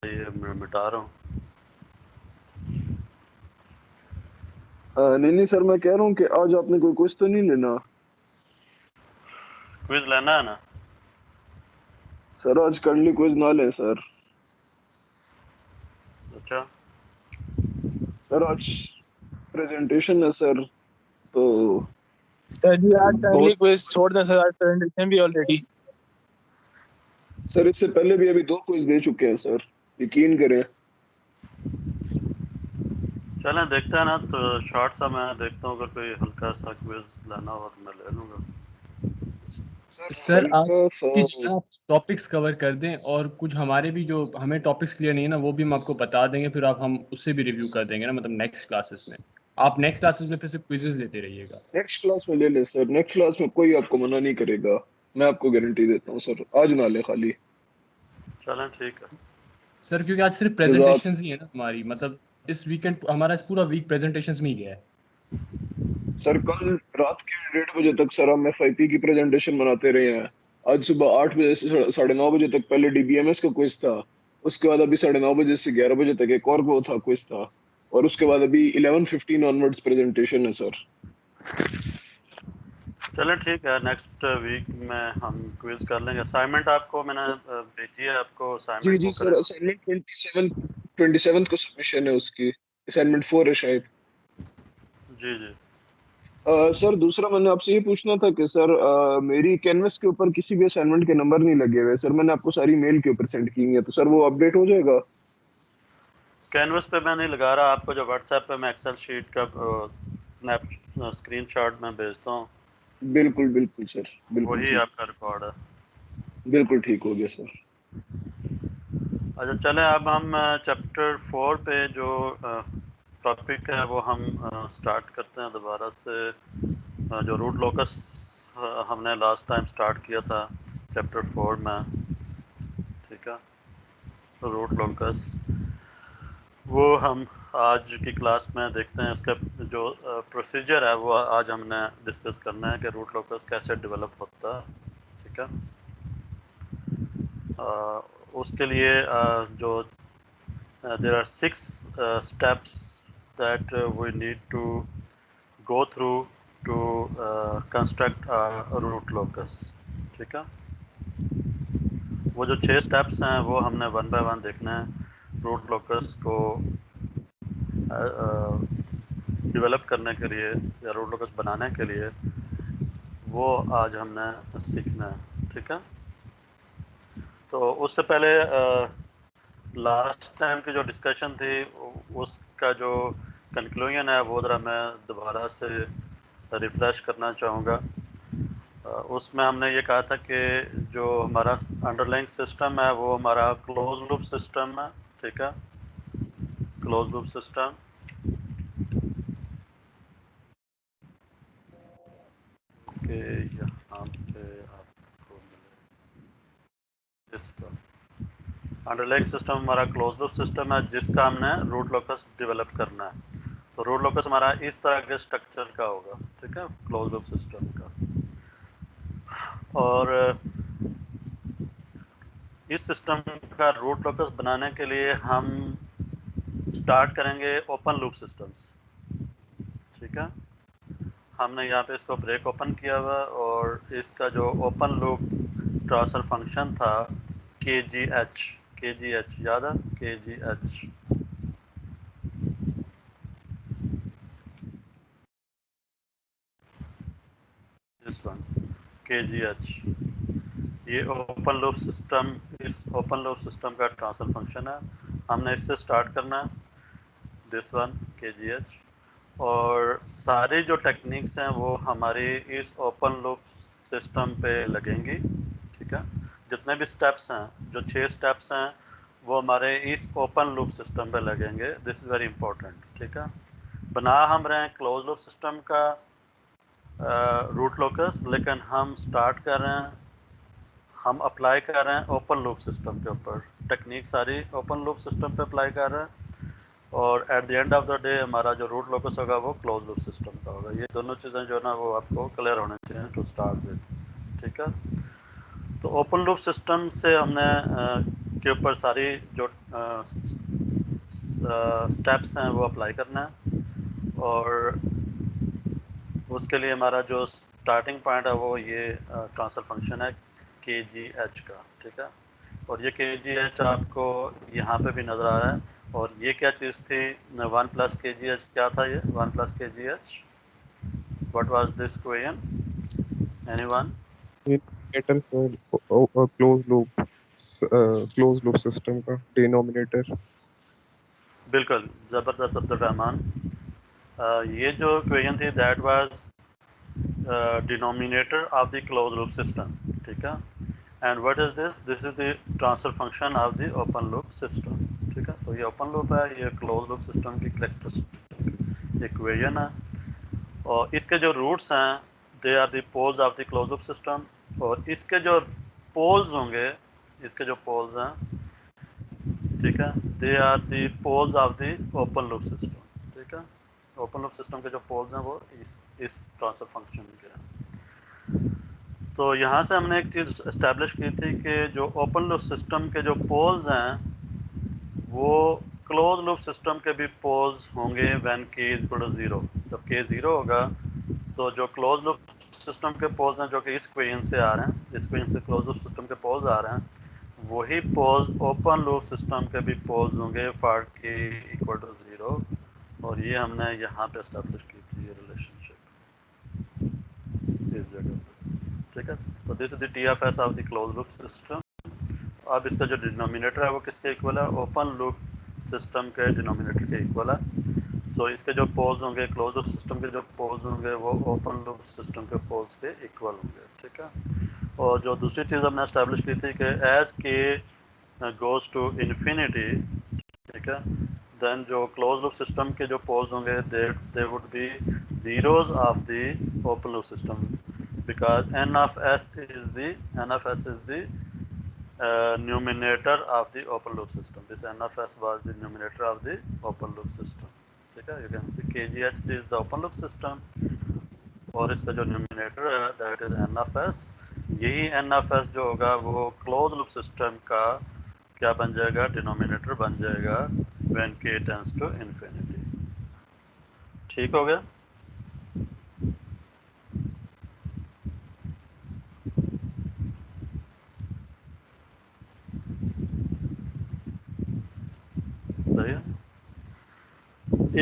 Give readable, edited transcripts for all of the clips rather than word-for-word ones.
ये मैं मिटा रहा हूँ। नहीं नहीं सर, मैं कह रहा हूँ कि आज आपने कोई क्विज तो नहीं लेना? क्विज लेना है ना? सर आज करली क्विज ना लें सर। अच्छा, सर आज प्रेजेंटेशन है सर, तो सर जी आज काइंडली बहुत क्विज छोड़ दें सर, आज प्रेजेंटेशन भी ऑलरेडी। सर इससे पहले भी अभी 2 क्विज दे चुके हैं सर, यकीन करें। चलें देखते हैं ना। तो शॉर्ट सा मैं देखता हूँ, अगर कोई हल्का सा क्विज लेना हो तो मैं ले लूँगा। सर आज हल्का की सा आप टॉपिक्स कवर कर दें, और कुछ हमारे भी जो हमें टॉपिक्स क्लियर नहीं है ना वो भी हम आपको बता देंगे, फिर आप हम उससे भी रिव्यू कर देंगे ना, मतलब नेक्स्ट क्लासेस में। आप नेक्स्ट क्लासेस में फिर से क्विजेस लेते रहिएगा। नेक्स्ट क्लास में ले ले सर, नेक्स्ट क्लास में कोई आपको मना नहीं करेगा, मैं आपको गारंटी देता हूँ सर। आज ना ले खाली। चलें ठीक है। सर क्योंकि आज सिर्फ जजाक प्रेजेंटेशंस ही है ना हमारी, मतलब इस वीकेंड हमारा इस पूरा वीक प्रेजेंटेशंस में ही गया है। सर, कल रात के 1:30 बजे तक सर हम FIP की प्रेजेंटेशन बनाते रहे हैं। आज सुबह 8 बजे से 9:30 बजे तक पहले DBMS का क्विज था। उसके बाद अभी 9:30 बजे से 11 बजे तक एक और वो था, क्विज था। और उसके बाद अभी 11:15 ऑनवर्ड्स प्रेजेंटेशन है सर। चलें ठीक है, नेक्स्ट वीक में हम क्विज कर लेंगे। असाइनमेंट आपको मैंने भेजी है, आपको जी असाइनमेंट जी वो सर, करें। असाइनमेंट 27 को सबमिशन है उसकी। असाइनमेंट 4 है शायद। जी जी। सर दूसरा मैंने आपसे ये पूछना था कि सर मेरी कैनवस के ऊपर किसी भी असाइनमेंट के नंबर नहीं लगे हुए सर। मैंने आपको सारी मेल के ऊपर सेंड की है, तो सर वो अपडेट हो जाएगा? कैनवस पे मैं नहीं लगा रहा, आपको जो व्हाट्सएप पे मैं एक्सेल शीट का स्नैप स्क्रीनशॉट में भेजता हूँ, बिल्कुल बिल्कुल सर, बिल्कुल वही ठीक। आपका रिकॉर्ड है। बिल्कुल ठीक हो गया सर। अच्छा चलें, अब हम चैप्टर 4 पे जो टॉपिक है वो हम स्टार्ट करते हैं दोबारा से। जो रूट लोकस हमने लास्ट टाइम स्टार्ट किया था चैप्टर 4 में, ठीक है। तो रूट लोकस वो हम आज की क्लास में देखते हैं। उसका जो प्रोसीजर है वो आज हमने डिस्कस करना है कि रूट लोकस कैसे डेवलप होता है, ठीक है। उसके लिए जो there are 6 steps that we need to go through to construct a root locus, ठीक है। वो जो 6 स्टेप्स हैं वो हमने वन बाय वन देखना है रूट लोकस को डेवलप करने के लिए या रूट लोकस बनाने के लिए। वो आज हमने सीखना है, ठीक है। तो उससे पहले लास्ट टाइम की जो डिस्कशन थी उसका जो कंक्लूजन है वो ज़रा मैं दोबारा से रिफ्रेश करना चाहूँगा। उसमें हमने ये कहा था कि जो हमारा अंडरलाइंग सिस्टम है वो हमारा क्लोज लूप सिस्टम है, ठीक है। क्लोज लूप सिस्टम के यहाँ पे आपको मिले इस पर अंडरलाइंग सिस्टम हमारा क्लोज लूप सिस्टम है जिसका हमने रूट लोकस डेवलप करना है। तो रूट लोकस हमारा इस तरह के स्ट्रक्चर का होगा, ठीक है, क्लोज लूप सिस्टम का। और इस सिस्टम का रूट लोकस बनाने के लिए हम स्टार्ट करेंगे ओपन लूप सिस्टम्स, ठीक है। हमने यहाँ पे इसको ब्रेक ओपन किया हुआ और इसका जो ओपन लूप ट्रांसफर फंक्शन था KGH याद है, KGH। दिस वन KGH, ये ओपन लूप सिस्टम, इस ओपन लूप सिस्टम का ट्रांसफर फंक्शन है। हमने इससे स्टार्ट करना है, दिस वन KGH। और सारी जो टेक्निक्स हैं वो हमारी इस ओपन लूप सिस्टम पे लगेंगी, ठीक है। जितने भी स्टेप्स हैं, जो 6 स्टेप्स हैं वो हमारे इस ओपन लूप सिस्टम पे लगेंगे। दिस इज़ वेरी इंपॉर्टेंट, ठीक है। बना हम रहे हैं क्लोज लूप सिस्टम का रूट लोकस, लेकिन हम स्टार्ट कर रहे हैं, हम अप्लाई कर रहे हैं ओपन लूप सिस्टम के ऊपर। टेक्निक सारी ओपन लूप सिस्टम पे अप्लाई कर रहे हैं और at the end of the day हमारा जो रूट लोकस होगा वो क्लोज लूप सिस्टम का होगा। ये दोनों चीज़ें जो है ना वो आपको क्लियर होने चाहिए टू स्टार्ट विद, ठीक है। तो ओपन लूप सिस्टम से हमने के ऊपर सारी जो स्टेप्स हैं वो अप्लाई करना है, और उसके लिए हमारा जो स्टार्टिंग पॉइंट है वो ये ट्रांसफर फंक्शन है KGH का, ठीक है। और ये KGH आपको यहाँ पे भी नज़र आ रहा है। और ये क्या चीज़ थी 1 + KGH, क्या था ये 1 + KGH? What was this equation? Anyone? Denominator sir close loop system का डिनोमिनेटर। बिल्कुल, ज़बरदस्त अब्दुल रहमान। ये जो इक्वेशन थी that was denominator of the close loop system, ठीक है। And what is this? This is the transfer function of the open loop system, ठीक है। तो ये ओपन लूप है, ये क्लोज लूप सिस्टम की कैरेक्टरिस्टिक इक्वेशन है। और इसके जो रूट्स हैं they are the poles of the close loop system, और इसके जो पोल्स होंगे, इसके जो पोल्स हैं, ठीक है, they are the poles of the open loop system, ठीक है। ओपन लूप सिस्टम के जो पोल्स हैं वो इस ट्रांसफर फंक्शन के हैं। तो यहाँ से हमने एक चीज़ इस्टेब्लिश की थी कि जो ओपन लूप सिस्टम के जो पोल्स हैं वो क्लोज लूप सिस्टम के भी पोल्स होंगे व्हेन k = 0। जब k 0 होगा तो जो क्लोज लूप सिस्टम के पोल्स हैं जो कि इस इक्वेशन से आ रहे हैं, इस इक्वेशन से क्लोज लूप सिस्टम के पोल्स आ रहे हैं, वही पोल्स ओपन लूप सिस्टम के भी पोल्स होंगे फॉर k = 0। और ये हमने यहाँ पे एस्टेब्लिश की थी ये रिलेशनशिप इस जगह पे, ठीक है। तो this is the TFS of the close loop system. अब इसका जो डिनोमिनेटर है वो किसके इक्वल है? ओपन लूप सिस्टम के डिनोमिनेटर के इक्वल है। सो इसके जो पोल्स होंगे, क्लोज लूप सिस्टम के जो पोल्स होंगे वो ओपन लूप सिस्टम के पोल्स के इक्वल होंगे, ठीक है। और जो दूसरी चीज़ हमने एस्टेब्लिश की थी कि एज के गोज़ टू इन्फिनिटी, ठीक है, देन जो क्लोज लूप सिस्टम के जो पोल्स होंगे they would be zeros of the open loop system, because n of s is the numerator of the open loop system. This n of s was the numerator of the open loop system, ठीक है। you can see KGH is the open loop system, और इसका जो numerator है that is n of s। यही n of s जो होगा वो क्लोज लूप सिस्टम का क्या बन जाएगा? डिनोमिनेटर बन जाएगा when k tends to infinity. ठीक हो गया? सही है।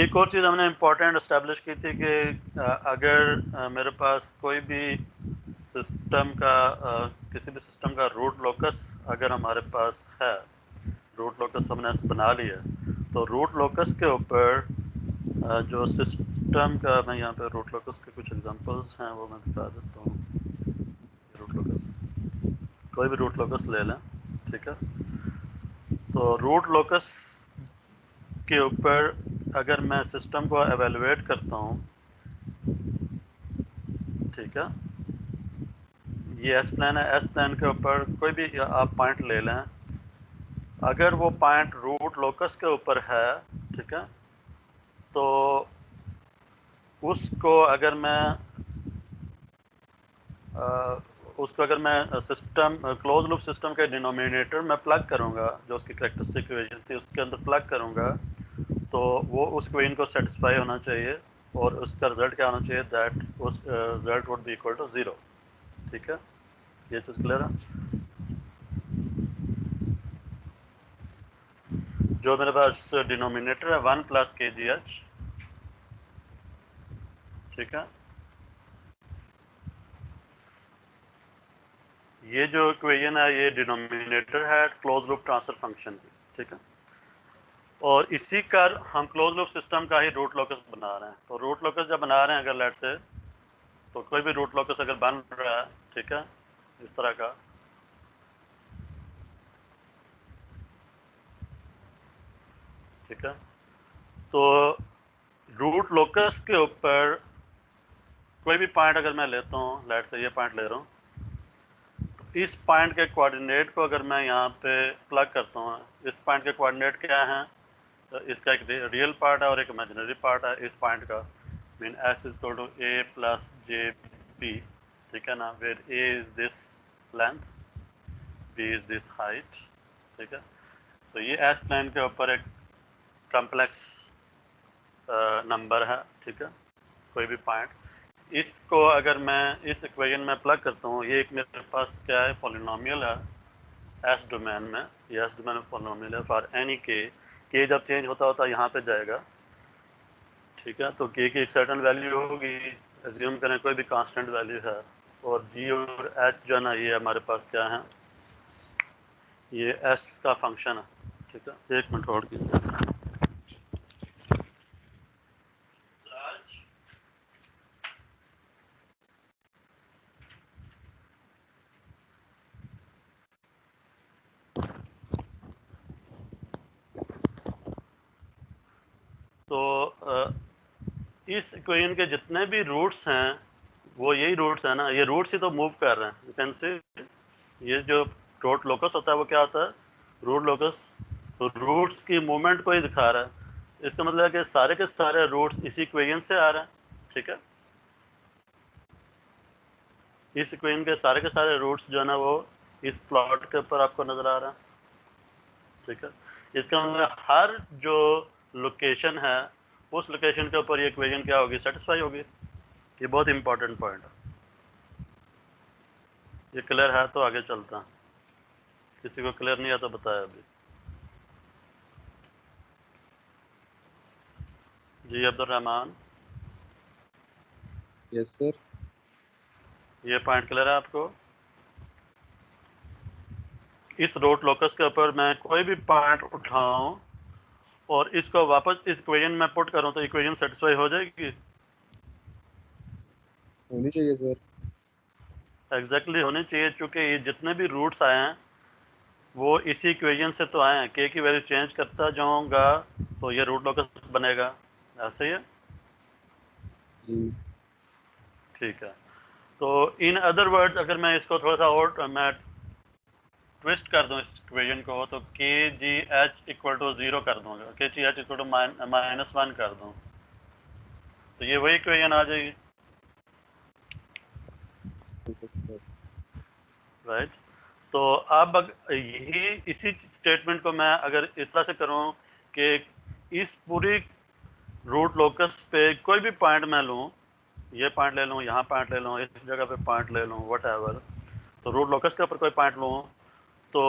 एक और चीज़ हमने इम्पोर्टेंट इस्टेब्लिश की थी कि अगर मेरे पास कोई भी सिस्टम का किसी भी सिस्टम का रूट लोकस अगर हमारे पास है, रूट लोकस हमने बना लिया, तो रूट लोकस के ऊपर जो सिस्टम का, मैं यहाँ पे रूट लोकस के कुछ एग्जांपल्स हैं वो मैं दिखा देता हूँ। रूट लोकस, कोई भी रूट लोकस ले लें, ठीक है। तो रूट लोकस के ऊपर अगर मैं सिस्टम को एवेलुएट करता हूँ, ठीक है, ये एस प्लान है, एस प्लान के ऊपर कोई भी आप पॉइंट ले लें, अगर वो पॉइंट रूट लोकस के ऊपर है, ठीक है, तो उसको अगर मैं सिस्टम क्लोज लूप सिस्टम के डिनोमिनेटर में प्लग करूंगा, जो उसकी कैरेक्टरिस्टिक इक्वेशन थी उसके अंदर प्लग करूंगा, तो वो उस इक्वेशन को सेटिस्फाई होना चाहिए और उसका रिजल्ट क्या होना चाहिए? दैट उस result would be equal to 0, ठीक है। ये चीज़ क्लियर है? जो मेरे पास डिनोमिनेटर है 1 + KGH, ठीक है, ये जो इक्वेशन है ये डिनोमिनेटर है क्लोज लूप ट्रांसफर फंक्शन की, ठीक है। और इसी का हम क्लोज लूप सिस्टम का ही रूट लोकस बना रहे हैं। तो रूट लोकस जब बना रहे हैं अगर लेट से, तो कोई भी रूट लोकस अगर बन रहा है, ठीक है, इस तरह का, ठीक है, तो रूट लोकस के ऊपर कोई भी पॉइंट अगर मैं लेता हूँ, लेट से ये पॉइंट ले रहा हूँ, तो इस पॉइंट के कोऑर्डिनेट को अगर मैं यहाँ पे प्लग करता हूँ, इस पॉइंट के कोऑर्डिनेट क्या हैं? तो इसका एक रियल पार्ट है और एक इमेजिनरी पार्ट है इस पॉइंट का, मीन s = a + jp, ठीक है ना, where a is this length, b is this height, ठीक है। तो ये एस प्लेन के ऊपर एक कॉम्प्लेक्स नंबर है, ठीक है, कोई भी पॉइंट। इसको अगर मैं इस इक्वेशन में प्लग करता हूँ, ये एक मेरे पास क्या है, पॉलिनोमियल है एस डोमेन में, ये एस डोमेन में पॉलिनोमियल है फॉर एनी के जब चेंज होता होता यहाँ पे जाएगा, ठीक है। तो के की एक सर्टेन वैल्यू होगी, एज्यूम करें कोई भी कांस्टेंट वैल्यू है, और जी और एच जो है ना, ये हमारे पास क्या है, ये एस का फंक्शन है, ठीक है। एक मिनट होल्ड कीजिए। तो इस इक्वेशन के जितने भी रूट्स हैं, वो यही रूट्स है ना, ये रूट्स ही तो मूव कर रहे हैं। यू कैन सी, ये जो रूट लोकस होता है वो क्या होता है, रूट लोकस, तो रूट्स की मूवमेंट को ही दिखा रहा है। इसका मतलब है कि सारे के सारे रूट्स इसी इक्वेशन से आ रहे हैं, ठीक है। इस इक्वेशन के सारे रूट्स जो है ना, वो इस प्लॉट के ऊपर आपको नजर आ रहा है, ठीक है। इसका मतलब हर जो लोकेशन है, उस लोकेशन के ऊपर ये इक्वेशन क्या होगी, सेटिस्फाई होगी। ये बहुत इंपॉर्टेंट पॉइंट है। ये क्लियर है तो आगे चलता है, किसी को क्लियर नहीं है तो बताया अभी। जी अब्दुल रहमान, यस सर। ये पॉइंट क्लियर है आपको? इस रूट लोकस के ऊपर मैं कोई भी पॉइंट उठाऊं और इसको वापस इस इक्वेशन में पुट करूं तो इक्वेशन सेटिस्फाई हो जाएगी? होनी चाहिए सर। एग्जैक्टली होनी चाहिए, क्योंकि ये जितने भी रूट्स आए हैं वो इसी इक्वेशन से तो आए हैं। के की वैल्यू चेंज करता जाऊंगा तो ये रूट लोकस बनेगा, ऐसे ही है, जी। ठीक है। तो इन अदर वर्ड्स अगर मैं इसको थोड़ा सा और मैं ट्विस्ट कर दूं इस इक्वेशन को, तो K G H equal to 0 कर दूंगा, के जी एच इक्वल टू -1 कर दूं, तो ये वही इक्वेशन आ जाएगी, ठीक है सर। राइट। तो अब यही इसी स्टेटमेंट को मैं अगर इस तरह से करूं कि इस पूरी रूट लोकस पे कोई भी पॉइंट मैं लूं, ये पॉइंट ले लूं, यहाँ पॉइंट ले लूं, इस जगह पे पॉइंट ले लूं, व्हाटएवर, तो रूट लोकस के ऊपर कोई पॉइंट लूं तो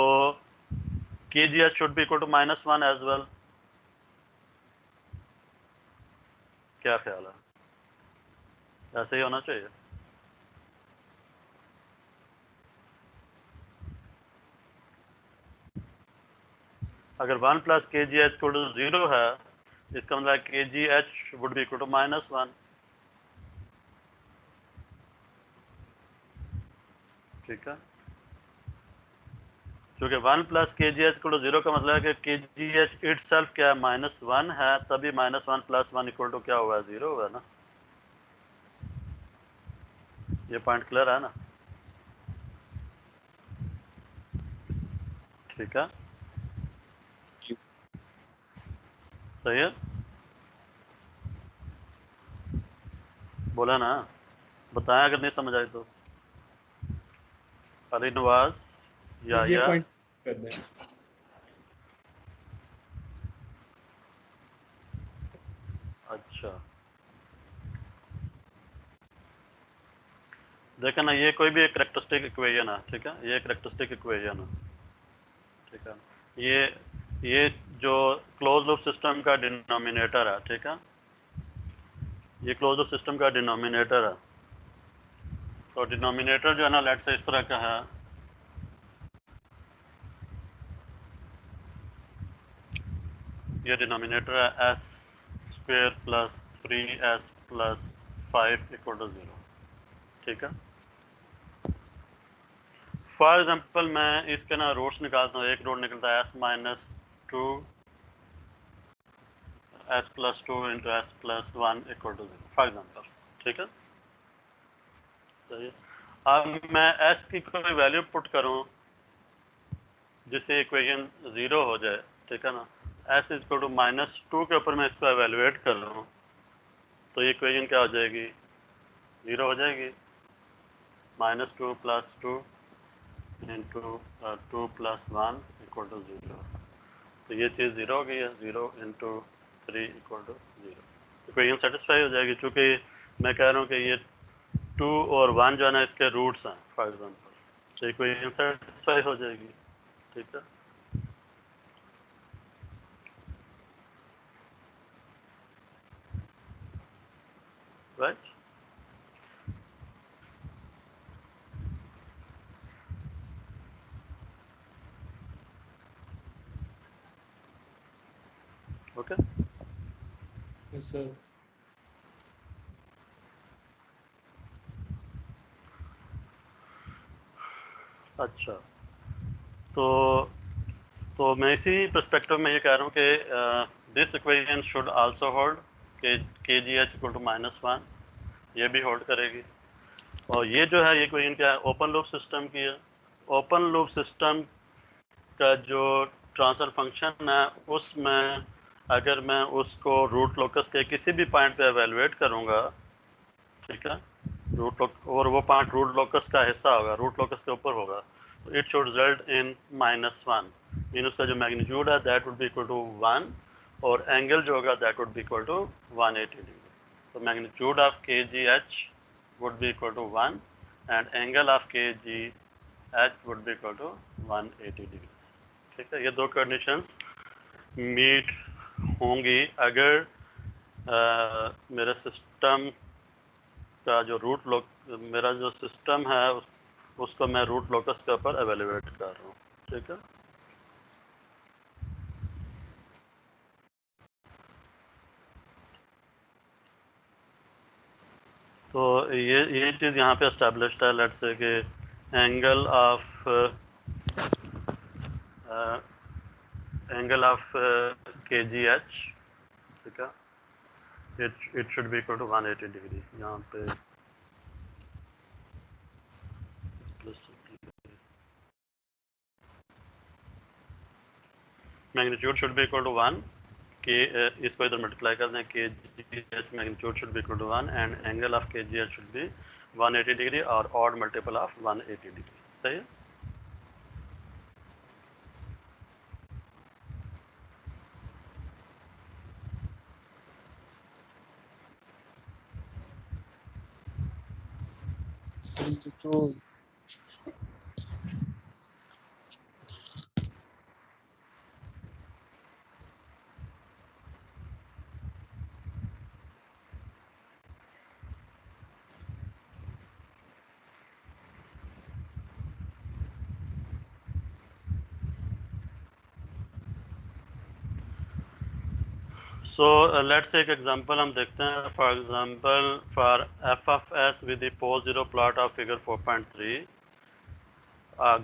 K G H should be equal to -1 as well. क्या ख्याल है, ऐसे ही होना चाहिए? अगर 1 प्लस के जी एच इक्वल टू 0 है, इसका मतलब K G H would be equal to -1, ठीक है। क्योंकि 1 प्लस के जी एच इक्वल टू 0 का मतलब है कि के जी एच इट सेल्फ क्या है, -1 है, तभी -1 प्लस 1 इक्वल टू क्या हुआ, 0 हुआ ना। ये पॉइंट क्लियर है ना, ठीक है, जी। सही है, बोला ना, बताएं अगर नहीं समझ आए तो। अली नवाज ये या पॉइंट कर दें। अच्छा, देखा ना, ये कोई भी एक करेक्टरिस्टिक इक्वेशन है, ठीक है, ये करेक्टरिस्टिक इक्वेशन है, ठीक है। ये जो क्लोज लूप सिस्टम का डिनोमिनेटर है, ठीक है, ये क्लोज लूप सिस्टम का डिनोमिनेटर है। तो डिनोमिनेटर जो है ना, लेट से इस तरह का है, ये डिनोमिनेटर है S square plus 3s plus 5 equal to 0, ठीक है। फॉर एग्जाम्पल मैं इसके ना रूट्स निकालता हूँ, एक रूट निकलता है s-2 s+2 into s+1 equal to 0, for example, ठीक है। सही है। अब मैं s की कोई वैल्यू पुट करूँ जिससे इक्वेशन 0 हो जाए, ठीक है ना, s इक्वल टू -2 के ऊपर मैं इसको एवेलुएट कर लूँ तो ये इक्वेशन क्या हो जाएगी, 0 हो जाएगी। -2 + 2 इंटू 2 + 1 इक्वल टू 0। तो ये चीज़ 0 हो गई है, 0 into 3 equal to 0। Equation satisfy हो जाएगी, चूँकि मैं कह रहा हूँ कि ये 2 और 1 जो है ना इसके रूट्स हैं फॉर एग्जांपल, तो इक्वेशन सेटिस्फाई हो जाएगी। ठीक है, राइट। Okay, yes sir. अच्छा, तो मैं इसी पर्सपेक्टिव में ये कह रहा हूँ कि this equation should also hold, के जी एच इक्वल टू -1, ये भी होल्ड करेगी। और ये जो है ये इक्वेशन क्या है, ओपन लूप सिस्टम की है। ओपन लूप सिस्टम का जो ट्रांसफर फंक्शन है उसमें अगर मैं उसको रूट लोकस के किसी भी पॉइंट पे एवेलुएट करूँगा, ठीक है, और वो पॉइंट रूट लोकस का हिस्सा होगा, रूट लोकस के ऊपर होगा, तो it should result in -1, mean उसका जो मैग्नीट्यूड है that would be equal to 1 और एंगल जो होगा that would be equal to 180 degree. तो magnitude of K G H would be equal to 1 and angle of K G H would be equal to 180 degree. ठीक है, ये दो conditions meet होंगी अगर मेरे सिस्टम का जो मेरा जो सिस्टम है उसको मैं रूट लोकस के ऊपर एवेल्युएट कर रहा हूँ। ठीक है, तो ये चीज़ यहाँ पे एस्टेब्लिश्ड है। लेट्स से कि angle of K G H, ठीक है, it should be equal to 180 degree. यहाँ पे magnitude should be equal to 1, K इसको इधर मल्टीप्लाई कर दें, K G H magnitude should be equal to 1 and angle of K G H should be 180 degree और odd multiple of 180 degree. सही है। तो सो लेट्स एक एग्जांपल हम देखते हैं। For example for F of S with the pole zero plot of figure 4.3,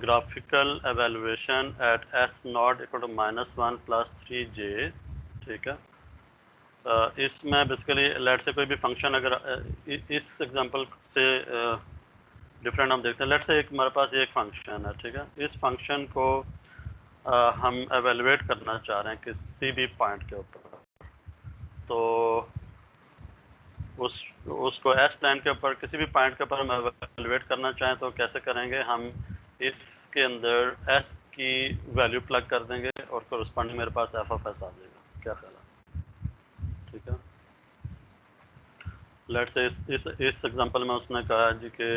graphical evaluation at S not equal to -1 + 3j। ठीक है, इसमें बेसिकली लेट से कोई भी फंक्शन अगर इस एग्जांपल से डिफरेंट हम देखते हैं। लेट से हमारे पास एक फंक्शन है, ठीक है, इस फंक्शन को हम एवेल्युएट करना चाह रहे हैं किसी भी पॉइंट के ऊपर। तो उसको एस प्लेन के ऊपर किसी भी पॉइंट के ऊपर हम एवेल्युएट करना चाहें तो कैसे करेंगे, हम इसके अंदर एस की वैल्यू प्लग कर देंगे और कोरस्पॉन्डिंग मेरे पास एफ ऑफ एस आ जाएगा। क्या ख्याल है? ठीक है, लेट से इस एग्जांपल में उसने कहा जी कि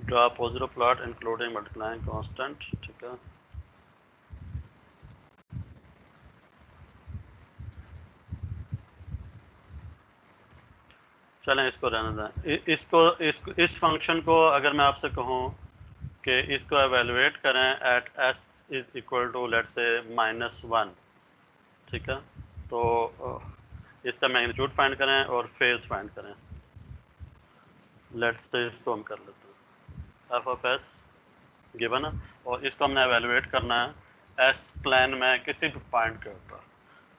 draw positive plot including multiplying constant. ठीक है, चलें इसको रहने दें। इस फंक्शन को अगर मैं आपसे कहूँ कि इसको एवेल्युएट करें at S is equal to let say -1, ठीक है, तो इसका मैग्नीट्यूड फाइंड करें और फेज फाइंड करें। लेट से इसको हम कर लेते हैं, एफ ऑफ एस गिवन है और इसको हमने एवेल्युएट करना है एस प्लेन में किसी भी पॉइंट के ऊपर।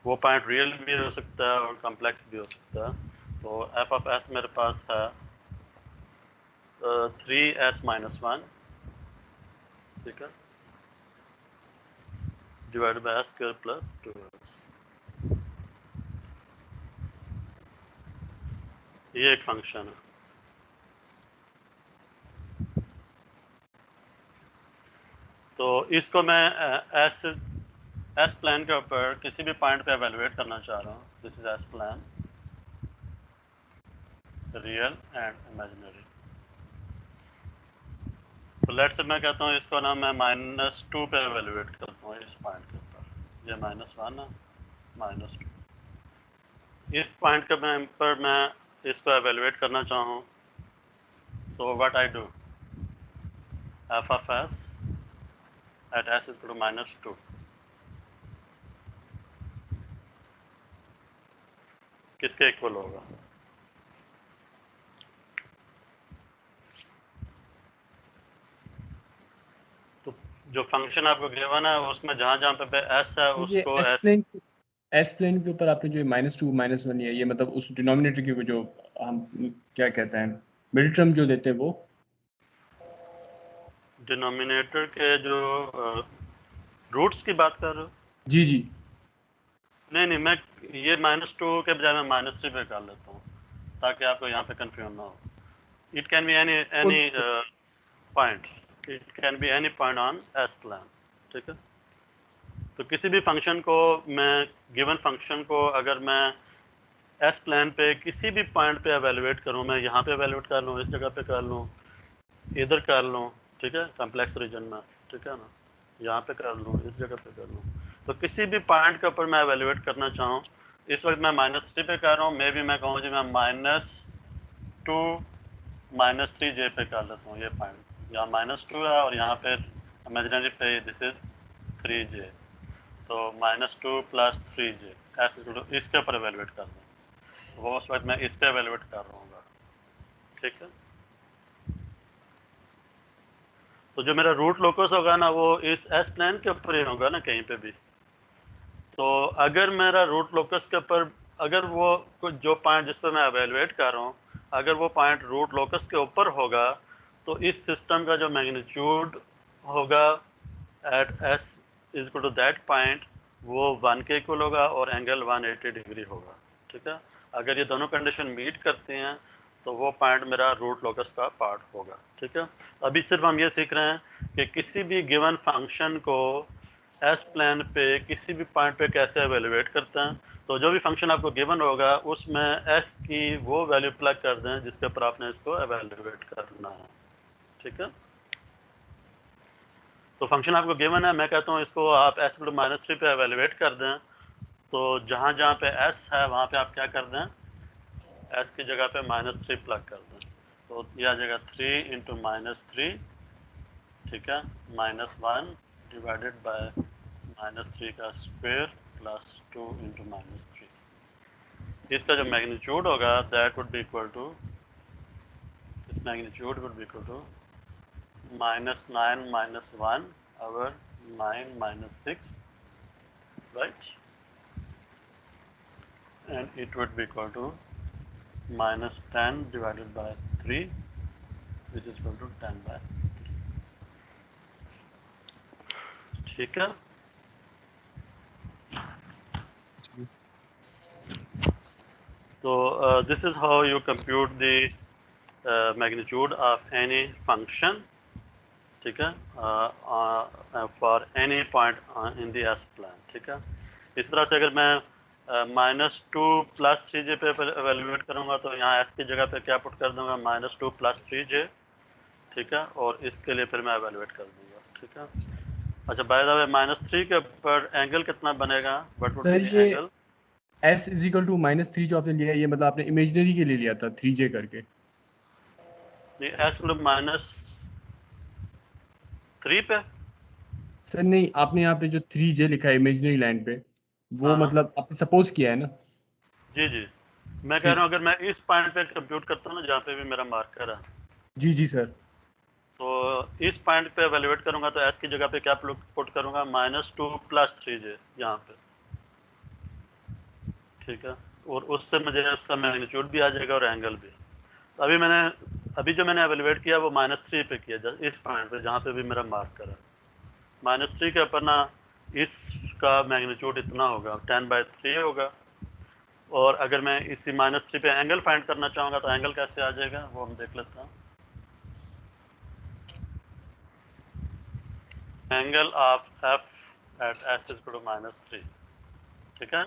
वो पॉइंट रियल भी हो सकता है और कॉम्प्लेक्स भी हो सकता है। तो एफ ऑफ एस मेरे पास है 3s-1, ठीक है, divide by S square plus 2s। ये एक फंक्शन है। तो तो इसको मैं एस प्लान के ऊपर किसी भी पॉइंट पे एवेलुएट करना चाह रहा हूँ. This is S plan, real and imaginary. तो लेट्स से मैं कहता हूँ इसको ना मैं -2 पे एवेलुएट करता हूँ इस पॉइंट के ऊपर. ये -1 है, -2. इस पॉइंट के पर मैं इसको एवेलुएट करना चाहूँ, तो what I do, F of S at S is to -2 किसके इक्वल होगा? तो जो फंक्शन आपको गिवन है उसमें जहाँ जहाँ पे एस है तो ये उसको एस प्लेन के ऊपर आपने जो -2 -1 लिया, ये मतलब उस डिनोमिनेटर की जो हम क्या कहते हैं मिड टर्म जो लेते हैं वो डिनोमिनेटर के जो रूट्स की बात कर रहे हो? जी जी नहीं, मैं ये -2 के बजाय मैं -3 पे कर लेता हूँ ताकि आपको यहाँ पे कंफ्यूजन ना हो. It can be any point, it can be any point on S plan. ठीक है. तो किसी भी फंक्शन को मैं गिवन फंक्शन को अगर मैं एस प्लान पे किसी भी पॉइंट पे एवेलुएट करूँ, मैं यहाँ पे एवेलुएट कर लूँ, इस जगह पे कर लूँ, इधर कर लूँ, ठीक है, कॉम्प्लेक्स रीजन में, ठीक है ना, यहाँ पे कर लूँ, इस जगह पे कर लूँ, तो किसी भी पॉइंट के ऊपर मैं एवेलुएट करना चाहूँ. इस वक्त मैं -3 पे कर रहा हूँ, मे भी मैं कहूँ जी मैं -2 -3 जे पे कर लेता हूँ. ये पॉइंट यहाँ -2 है और यहाँ पे इमेजिनरी पे दिस इज 3 जे, तो -2 + 3 जे ऐसे इसके ऊपर एवेलुएट कर दूँ. वो उस वक्त मैं इस पे एवेलुएट कर रहा हूँ. ठीक है. तो जो मेरा रूट लोकस होगा ना वो इस एस प्लान के ऊपर ही होगा ना कहीं पे भी. तो अगर मेरा रूट लोकस के ऊपर अगर वो कुछ जो पॉइंट जिस पर मैं एवेलुएट कर रहा हूँ अगर वो पॉइंट रूट लोकस के ऊपर होगा तो इस सिस्टम का जो मैग्नीट्यूड होगा at S is equal to that point वो 1 के इक्वल होगा और एंगल 180 डिग्री होगा. ठीक है. अगर ये दोनों कंडीशन मीट करती हैं तो वो पॉइंट मेरा रूट लोकस का पार्ट होगा. ठीक है. अभी सिर्फ हम ये सीख रहे हैं कि किसी भी गिवन फंक्शन को एस प्लान पे किसी भी पॉइंट पे कैसे एवेलुएट करते हैं. तो जो भी फंक्शन आपको गिवन होगा उसमें एस की वो वैल्यू प्लग कर दें जिसके ऊपर आपने इसको एवेलुएट करना है. ठीक है. तो फंक्शन आपको गिवन है, मैं कहता हूँ इसको आप एस = -3 पे एवेलुएट कर दें. तो जहाँ जहाँ पे एस है वहाँ पे आप क्या कर दें, एस की जगह पे -3 प्लग कर दें. तो यह आ जाएगा 3 × -3, ठीक है, -1 डिवाइडेड बाय -3 का स्क्वायर प्लस 2 × -3. इसका जो मैग्नीट्यूड होगा that would be equal to, इस magnitude would be equal to -9 - 1 over 9 - 6, right, and it would be equal to -10 divided by 3 which is equal to 10/3. ठीक है. So this is how you compute the magnitude of any function. ठीक है, for any point in the S plan. ठीक है. इस तरह से अगर मैं -2 + 3j पे एवेलुएट करूँगा तो यहाँ s की जगह पे क्या पुट कर दूँगा, -2 + 3j. ठीक है. और इसके लिए फिर मैं एवेलुएट कर दूँगा. ठीक है. अच्छा, बाय द वे -3 के ऊपर एंगल कितना बनेगा, व्हाट वुड बी द ये एंगल? s = -3 जो आपने लिया है ये मतलब आपने इमेजिनरी के लिए लिया था 3j करके. नहीं, s = -3 पे. सर नहीं, आपने यहाँ पे जो 3j लिखा है इमेजिनरी लाइन पे वो हाँ, मतलब आपने सपोज किया है ना. जी जी. मैं कह ठीक. रहा हूँ अगर मैं इस पॉइंट पे कंप्यूट करता हूँ ना जहाँ पे भी मेरा मार्कर है, जी जी सर. तो इस पॉइंट पे एवेलुएट करूँगा तो s की जगह पे क्या पुट करूँगा, -2 + 3j यहाँ पे. ठीक है. और उससे मुझे उसका मैग्नीट्यूड भी आ जाएगा और एंगल भी. तो अभी जो मैंने एवेलुएट किया वो -3 पे किया, इस पॉइंट पे जहाँ पे भी मेरा मार्कर है. -3 के ऊपर ना इसका मैग्नीट्यूड इतना होगा, 10/3 होगा. और अगर मैं इसी -3 पे एंगल फाइंड करना चाहूँगा तो एंगल कैसे आ जाएगा वो हम देख लेते हैं. Angle of F at S is equal to -3, ठीक है।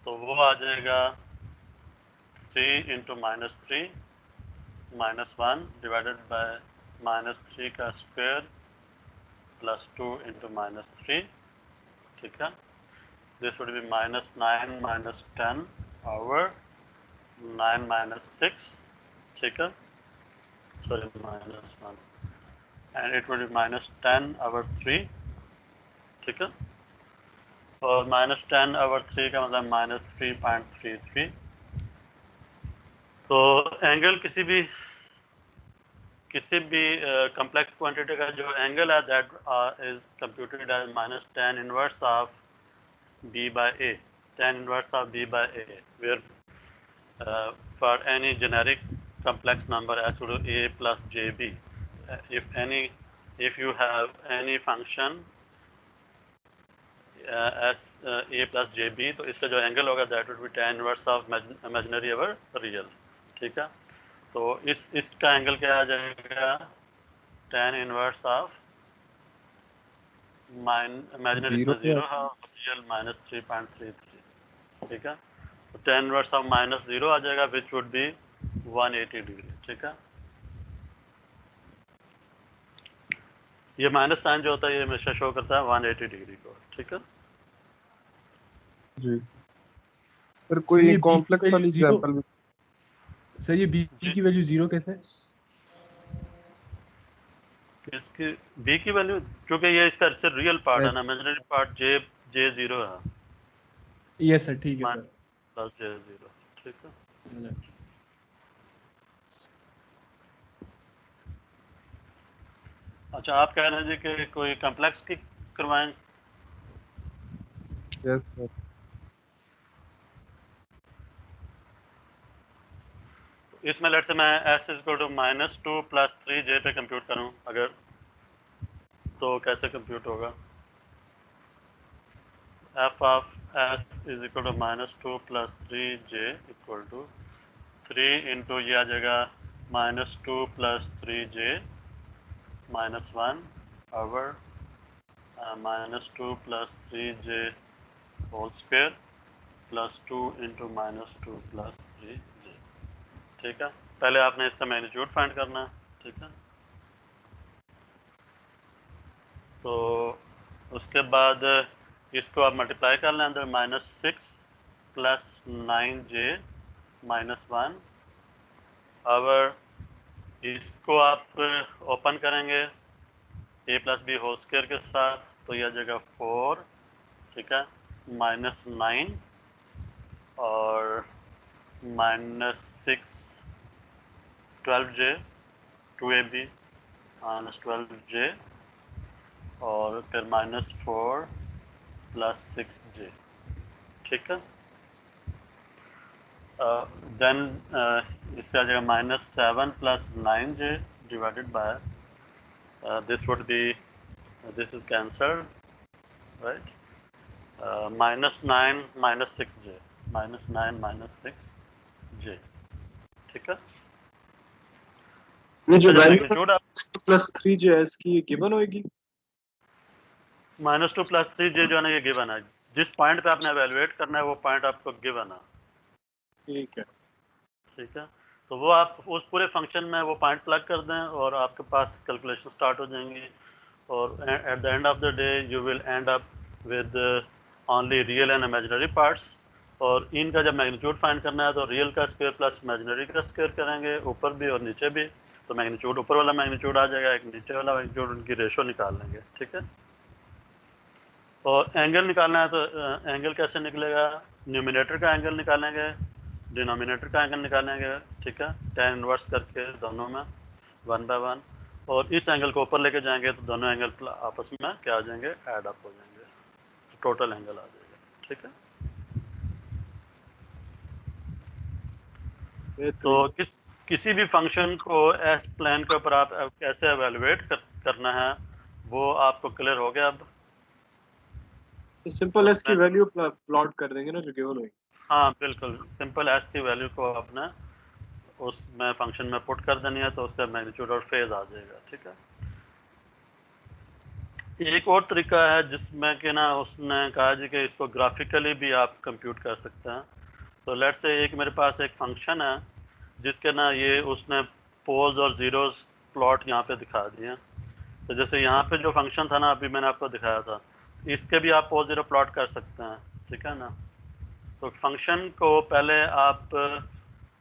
तो वो आ जाएगा 3 इंटू -3 -1 डिवाइडेड बाय -3 का स्क्वायर प्लस 2 इंटू -3, ठीक है। दिस वुड बी -9 -10 over 9 -6, ठीक है, sorry -1, and it would be -10 over 3, ठीक है। और -10 over 3 का मतलब -3.33। तो एंगल किसी भी कम्प्लेक्स क्वांटिटी का जो एंगल है that is computed as -10 inverse of b by a, 10 inverse of b by a, where for any generic complex number s equal to a plus jb, if you have any function a plus jb, तो इसका जो angle होगा that would be tan inverse of imaginary over real, ठीक है। तो इसका angle क्या आ जाएगा, tan inverse of imaginary Zero इसमें 0 है, real -3.33, ठीक है। तो tan इनवर्स ऑफ -0 आ जाएगा विच वुड बी 180 डिग्री, ठीक है। ये माइनस साइन जो होता है ये हमेशा शो करता है 180 डिग्री को, ठीक है। जी सर, कोई ये कॉम्प्लेक्स वाली एग्जांपल भी? सर ये b की वैल्यू 0 कैसे है? इसकी b की वैल्यू, क्योंकि ये इसका सिर्फ रियल पार्ट है ना, इमेजिनरी पार्ट j 0 है। यस सर, ठीक है सर। प्लस j 0, ठीक है। अच्छा, आप कह रहे हैं जी कि कोई कम्प्लेक्स की करवाएं। Yes sir. इसमें लेट से मैं s is equal to -2 + 3j पे कंप्यूट करूं अगर, तो कैसे कंप्यूट होगा? f of s is equal to -2 + 3j equal to 3 into ये आ जाएगा -2 + 3j -1 over -2 + 3j whole square plus 2 into -2 + 3j, ठीक है। पहले आपने इसका मैग्नीट्यूड फाइंड करना है, ठीक है। तो उसके बाद इसको आप मल्टीप्लाई कर लें अंदर -6 + 9j -1 और इसको आप ओपन करेंगे a + b होल स्क्वायर के साथ, तो यह जगह 4, ठीक है, -9 और -6 12j 2ab -12j और फिर -4 + 6j, ठीक है। देन इससे आ जाएगा -7 + 9j divided by this would B, this is cancelled, right, -9 -6j -9 -6j, ठीक है। ये जो इसका वैल्यू मैग्नीट्यूड आप प्लस 3j की गिवन होगी? -2 + 3j जो है ना ये गिवन है, जिस पॉइंट पे आपने एवेलुएट करना है वो पॉइंट आपको गिवन है, ठीक है। ठीक है। तो वो आप उस पूरे फंक्शन में वो पॉइंट प्लग कर दें और आपके पास कैलकुलेशन स्टार्ट हो जाएंगी और at the end of the day you will and up with only real and imaginary parts. और इनका जब मैग्नीट्यूड फाइंड करना है तो रियल का स्क्वायर प्लस इमेजिनरी का स्क्वायर करेंगे, ऊपर भी और नीचे भी। तो मैग्नीट्यूड ऊपर वाला मैग्नीट्यूड आ जाएगा, एक नीचे वाला मैग्नीट्यूड, उनकी रेशो निकाल लेंगे, ठीक है। और एंगल निकालना है तो एंगल कैसे निकलेगा, न्यूमिनेटर का एंगल निकालेंगे, डिनोमिनेटर का एंगल निकालेंगे, ठीक है, tan इनवर्स करके दोनों में 1 by 1, और इस एंगल को ऊपर लेके जाएंगे तो दोनों एंगल आपस में क्या आ जाएंगे, ऐड अप हो जाएंगे, तो टोटल एंगल आ जाएगा, ठीक है। तो किसी भी फंक्शन को एस प्लेन के ऊपर आप कैसे एवेलुएट करना है वो आपको क्लियर हो गया अब। सिंपल एस की वैल्यू प्लॉट कर देंगे ना जो गिवन होगी। हाँ बिल्कुल, सिंपल एस की वैल्यू को आपने उसमें फंक्शन में पुट कर देनी है तो उसका मैग्नीट्यूड और फेज आ जाएगा, ठीक है। एक और तरीका है जिसमें कि ना उसने कहा जी कि इसको ग्राफिकली भी आप कंप्यूट कर सकते हैं। तो लेट्स से एक मेरे पास एक फंक्शन है जिसके ना ये उसने पोल्स और ज़ीरोस प्लॉट यहाँ पे दिखा दिए हैं। तो जैसे यहाँ पे जो फंक्शन था ना अभी मैंने आपको दिखाया था, इसके भी आप पोल ज़ीरो प्लॉट कर सकते हैं, ठीक है ना। तो फंक्शन को पहले आप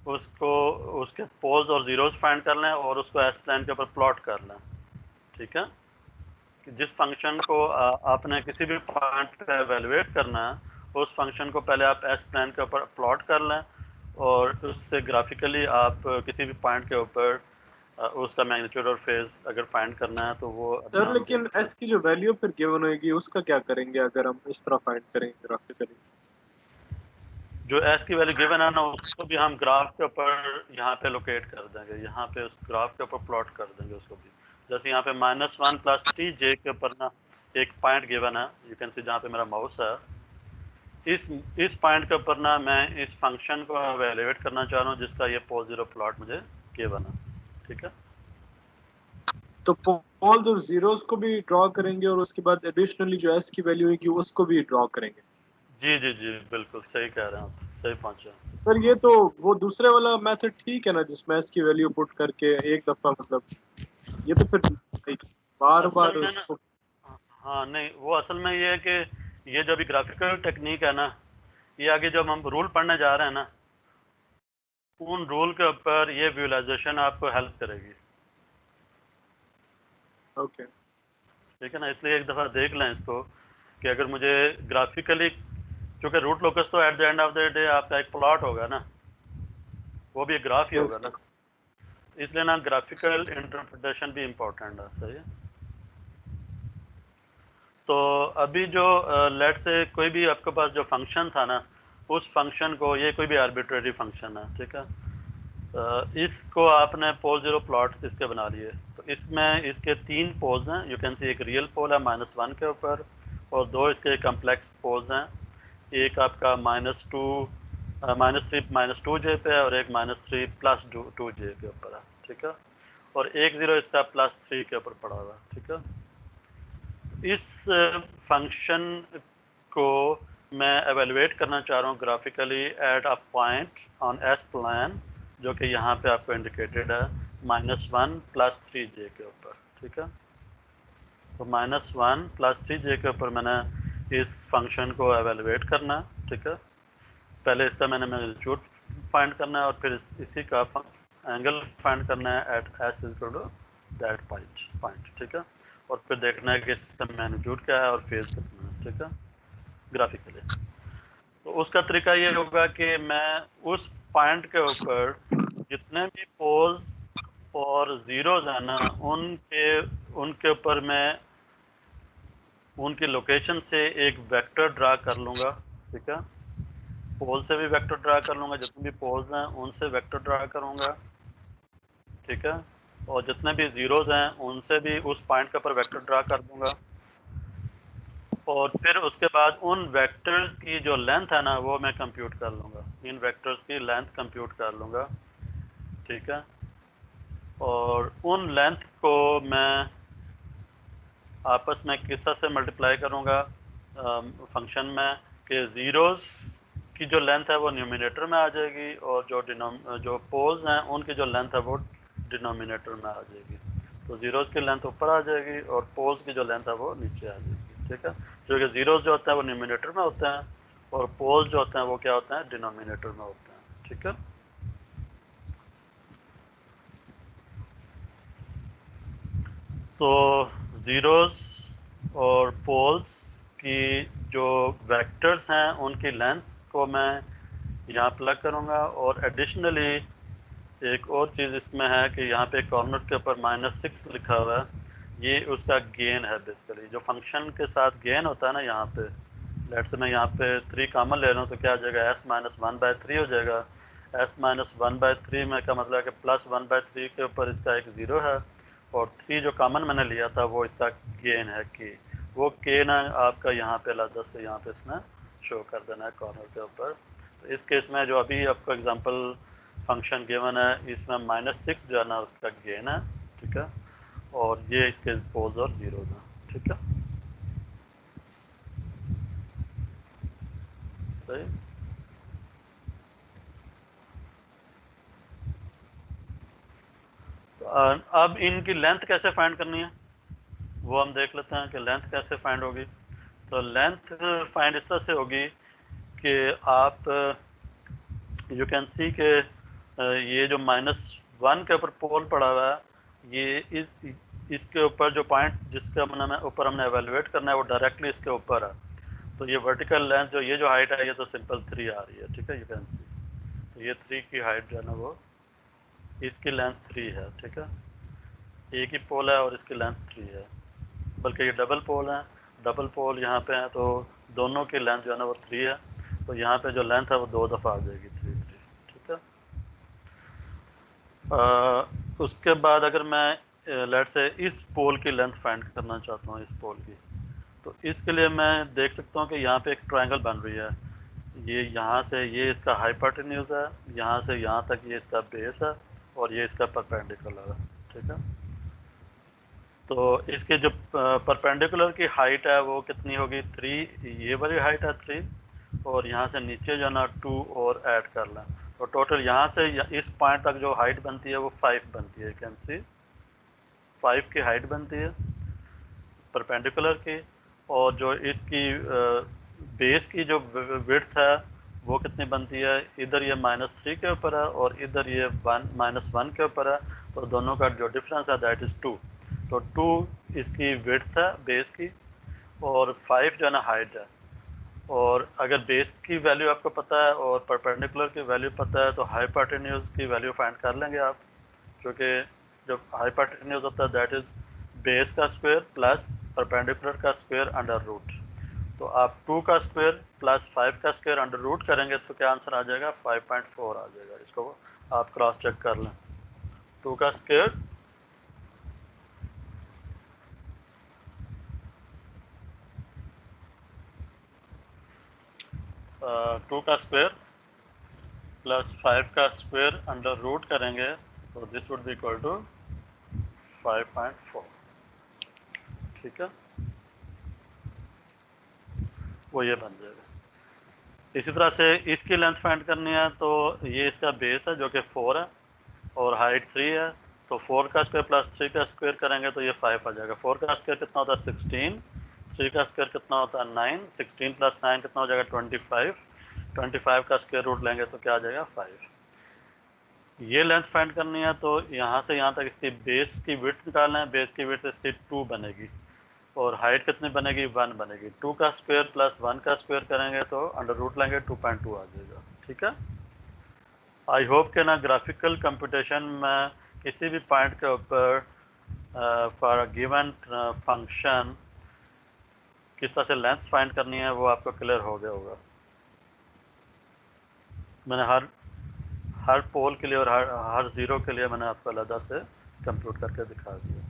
उसको उसके पोल्स और ज़ीरोस फाइंड कर लें और उसको एस प्लेन के ऊपर प्लॉट कर लें, ठीक है। कि जिस फंक्शन को आपने किसी भी पॉइंट पे एवेलुएट करना है, उस फंक्शन को पहले आप एस प्लेन के ऊपर प्लॉट कर लें और उससे ग्राफिकली आप किसी भी पॉइंट के ऊपर उसका मैग्नीट्यूड और फेज अगर फाइंड करना है तो वो सर अपना लेकिन एस की जो वैल्यू फिर गिवन होगी उसका क्या करेंगे अगर हम इस तरह फाइंड करेंगे ग्राफिकली? जो एस की वैल्यू गिवन है ना उसको भी हम ग्राफ के ऊपर यहाँ पे लोकेट कर देंगे, यहाँ पे उस ग्राफ के ऊपर प्लॉट कर देंगे उसको भी। जैसे यहाँ पे -1 + 3j के ऊपर ना एक पॉइंट गिवन है, यू कैन सी जहाँ पे मेरा माउस है, इस पॉइंट के ऊपर ना मैं इस फंक्शन को एवेल्युएट करना चाह रहा हूँ जिसका ये पोल ज़ीरो प्लॉट मुझे गिवन है, ठीक है। तो पोल्स और जीरोस को भी ड्रॉ करेंगे और उसके बाद एडिशनली जो एस की वैल्यू होगी उसको भी ड्रॉ करेंगे। जी जी जी बिल्कुल सही कह रहे हैं आप, सही पहुँचे। सर ये तो वो दूसरे वाला मेथड ठीक है ना जिसमें एस की वैल्यू पुट करके एक दफा मतलब, ये तो फिर बार बार असल में ना, उसको। हाँ नहीं वो असल में ये है कि ये जो भी ग्राफिकल टेक्निक है ना, ये आगे जब हम रूल पढ़ने जा रहे हैं ना, उन रूल के ऊपर ये विजुअलाइजेशन आपको हेल्प करेगी, ओके ठीक है ना। इसलिए एक दफ़ा देख लें इसको कि अगर मुझे ग्राफिकली, क्योंकि रूट लोकस तो at the end of the day आपका एक प्लॉट होगा ना, वो भी एक ग्राफ ही होगा यस ना, इसलिए ना ग्राफिकल इंटरप्रिटेशन भी इम्पोर्टेंट है, सही है। तो अभी जो लेट से कोई भी आपके पास जो फंक्शन था ना, उस फंक्शन को, ये कोई भी आर्बिट्रेरी फंक्शन है, ठीक है, इसको आपने पोल ज़ीरो प्लॉट इसके बना लिए। तो इसमें इसके 3 पोल्स हैं, यू कैन सी एक रियल पोल है -1 के ऊपर और 2 इसके कम्प्लेक्स पोल्स हैं, एक आपका -2 -3 -2j पे है और एक -3 + 2j के ऊपर है, ठीक है, और एक 0 इसका +3 के ऊपर पड़ा हुआ है, ठीक है। इस फंक्शन को मैं एवेलुएट करना चाह रहा हूँ graphically at a point on S plan, जो कि यहाँ पे आपको इंडिकेटेड है -1 + 3j के ऊपर, ठीक है। तो -1 + 3j के ऊपर मैंने इस फंक्शन को एवेलुएट करना, ठीक है। पहले इसका मैंने मैग्नीट्यूड फाइंड करना है और फिर इसी का एंगल फाइंड करना है at S equal to that point, ठीक है। और फिर देखना है कि इसका मैग्नीट्यूड क्या है और फेज कितना है, ठीक है, ग्राफिकली। तो उसका तरीका ये होगा कि मैं उस पॉइंट के ऊपर जितने भी पोल्स और ज़ीरोज़ हैं ना, उनके ऊपर मैं उनकी लोकेशन से एक वेक्टर ड्रा कर लूँगा, ठीक है। पोल से भी वेक्टर ड्रा कर लूँगा, जितने भी पोल्स हैं उनसे वेक्टर ड्रा करूँगा, ठीक है, और जितने भी ज़ीरोज़ हैं उनसे भी उस पॉइंट के ऊपर वेक्टर ड्रा कर दूँगा। और फिर उसके बाद उन वेक्टर्स की जो लेंथ है ना वो मैं कंप्यूट कर लूँगा, इन वेक्टर्स की लेंथ कंप्यूट कर लूँगा, ठीक है। और उन लेंथ को मैं आपस में किस से मल्टीप्लाई करूँगा फंक्शन में, कि ज़ीरोज़ की जो लेंथ है वो न्यूमिनेटर में आ जाएगी और जो पोल्स हैं उनकी जो लेंथ है वो डिनोमिनेटर में आ जाएगी। तो ज़ीरोज़ की लेंथ ऊपर आ जाएगी और पोल्स की जो लेंथ है वो नीचे आ जाएगी, ठीक है। क्योंकि ज़ीरोज़ जो होते हैं वो न्यूमिनेटर में होते हैं और पोल्स जो होते हैं वो क्या होते हैं, डिनोमिनेटर में होते हैं, ठीक है। तो ज़ीरोज़ और पोल्स की जो वेक्टर्स हैं उनकी लेंथ्स को मैं यहाँ प्लग करूँगा। और एडिशनली एक और चीज़ इसमें है कि यहाँ पे कॉर्नर के ऊपर -6 लिखा हुआ है, ये उसका गेन है बेसिकली। जो फंक्शन के साथ गेन होता है ना, यहाँ पे लेट्स से मैं यहाँ पे 3 कॉमन ले रहा हूँ तो क्या आ जाएगा, s-1/3 हो जाएगा। s-1/3 में का मतलब है कि +1/3 के ऊपर इसका एक 0 है और 3 जो कॉमन मैंने लिया था वो इसका गेन है कि वो के ना आपका यहाँ पे अलग से यहाँ पे इसमें शो कर देना है कॉर्नर के ऊपर। तो इस केस में जो अभी आपको एग्जांपल फंक्शन गिवन है, इसमें -6 जो है ना उसका गेन है, ठीक है, और ये इसके पोल्स और ज़ीरोज़ हैं, ठीक है। सही। तो अब इनकी लेंथ कैसे फाइंड करनी है वो हम देख लेते हैं कि लेंथ कैसे फाइंड होगी। तो लेंथ फाइंड इस तरह से होगी कि आप यू कैन सी के ये जो -1 के ऊपर पोल पड़ा हुआ है ये इसके ऊपर जो पॉइंट जिसका ऊपर हमने एवेलुएट करना है वो डायरेक्टली इसके ऊपर है। तो ये वर्टिकल लेंथ जो ये जो हाइट है ये तो सिंपल 3 आ रही है, ठीक है, यू कैन सी। तो ये 3 की हाइट जो है ना वो इसकी लेंथ 3 है, ठीक है। एक ही पोल है और इसकी लेंथ 3 है, बल्कि ये डबल पोल है। डबल पोल यहाँ पे है तो दोनों की लेंथ जो है ना वो 3 है। तो यहाँ पे जो लेंथ है वो 2 दफ़ा आ जाएगी 3 3, ठीक है। उसके बाद अगर मैं लेट से इस पोल की लेंथ फाइंड करना चाहता हूँ, इस पोल की, तो इसके लिए मैं देख सकता हूँ कि यहाँ पे एक ट्रायंगल बन रही है। ये यहाँ से ये इसका हाइपोटेन्यूज है, यहाँ से यहाँ तक ये इसका बेस है और ये इसका परपेंडिकुलर है, ठीक है। तो इसके जो परपेंडिकुलर की हाइट है वो कितनी होगी 3, ये वाली हाइट है 3 और यहाँ से नीचे जो ना 2 और ऐड कर लें तो टोटल यहाँ से इस पॉइंट तक जो हाइट बनती है वो 5 बनती है। कैन सी 5 की हाइट बनती है परपेंडिकुलर की, और जो इसकी बेस की जो विड्थ है वो कितनी बनती है, इधर ये -3 के ऊपर है और इधर ये -1 के ऊपर है। तो दोनों का जो डिफरेंस है दैट इज़ 2। तो 2 इसकी विड्थ है बेस की और 5 जो है ना हाइट है। और अगर बेस की वैल्यू आपको पता है और परपेंडिकुलर की वैल्यू पता है तो हाइपोटेन्यूज की वैल्यू फाइंड कर लेंगे आप, क्योंकि जब हाइपोटेन्यूज होता है दैट इज़ बेस का स्क्वायर प्लस परपेंडिकुलर का स्क्वायर अंडर रूट। तो आप 2 का स्क्वायर प्लस 5 का स्क्वायर अंडर रूट करेंगे तो क्या आंसर आ जाएगा 5.4 आ जाएगा। इसको आप क्रॉस चेक कर लें। 2 का स्क्वायर 2 का स्क्वायर प्लस 5 का स्क्वायर अंडर रूट करेंगे तो this would be equal to 5.4, ठीक है, वो ये बन जाएगा। इसी तरह से इसकी लेंथ फाइंड करनी है तो ये इसका बेस है जो कि 4 है और हाइट 3 है। तो 4 का स्क्वायर प्लस 3 का स्क्वायर करेंगे तो ये 5 आ जाएगा। 4 का स्क्वायर कितना होता है 16, 3 का स्क्वायर कितना होता है 9, 16 प्लस 9 कितना हो जाएगा 25, 25 का स्क्वायर रूट लेंगे तो क्या आ जाएगा 5। ये लेंथ फाइंड करनी है तो यहाँ से यहाँ तक इसकी बेस की विड्थ निकालना है। बेस की विड्थ इसकी 2 बनेगी और हाइट कितनी बनेगी 1 बनेगी। 2 का स्क्वायर प्लस 1 का स्क्वायर करेंगे तो अंडर रूट लेंगे 2.2 आ जाएगा, ठीक है। आई होप के ना ग्राफिकल कंप्यूटेशन में किसी भी पॉइंट के ऊपर फॉर अ गिवन फंक्शन किस तरह से लेंथ फाइंड करनी है वो आपको क्लियर हो गया होगा। मैंने हर पोल के लिए और हर ज़ीरो के लिए मैंने आपको अलग से कंप्यूट करके दिखा दिया,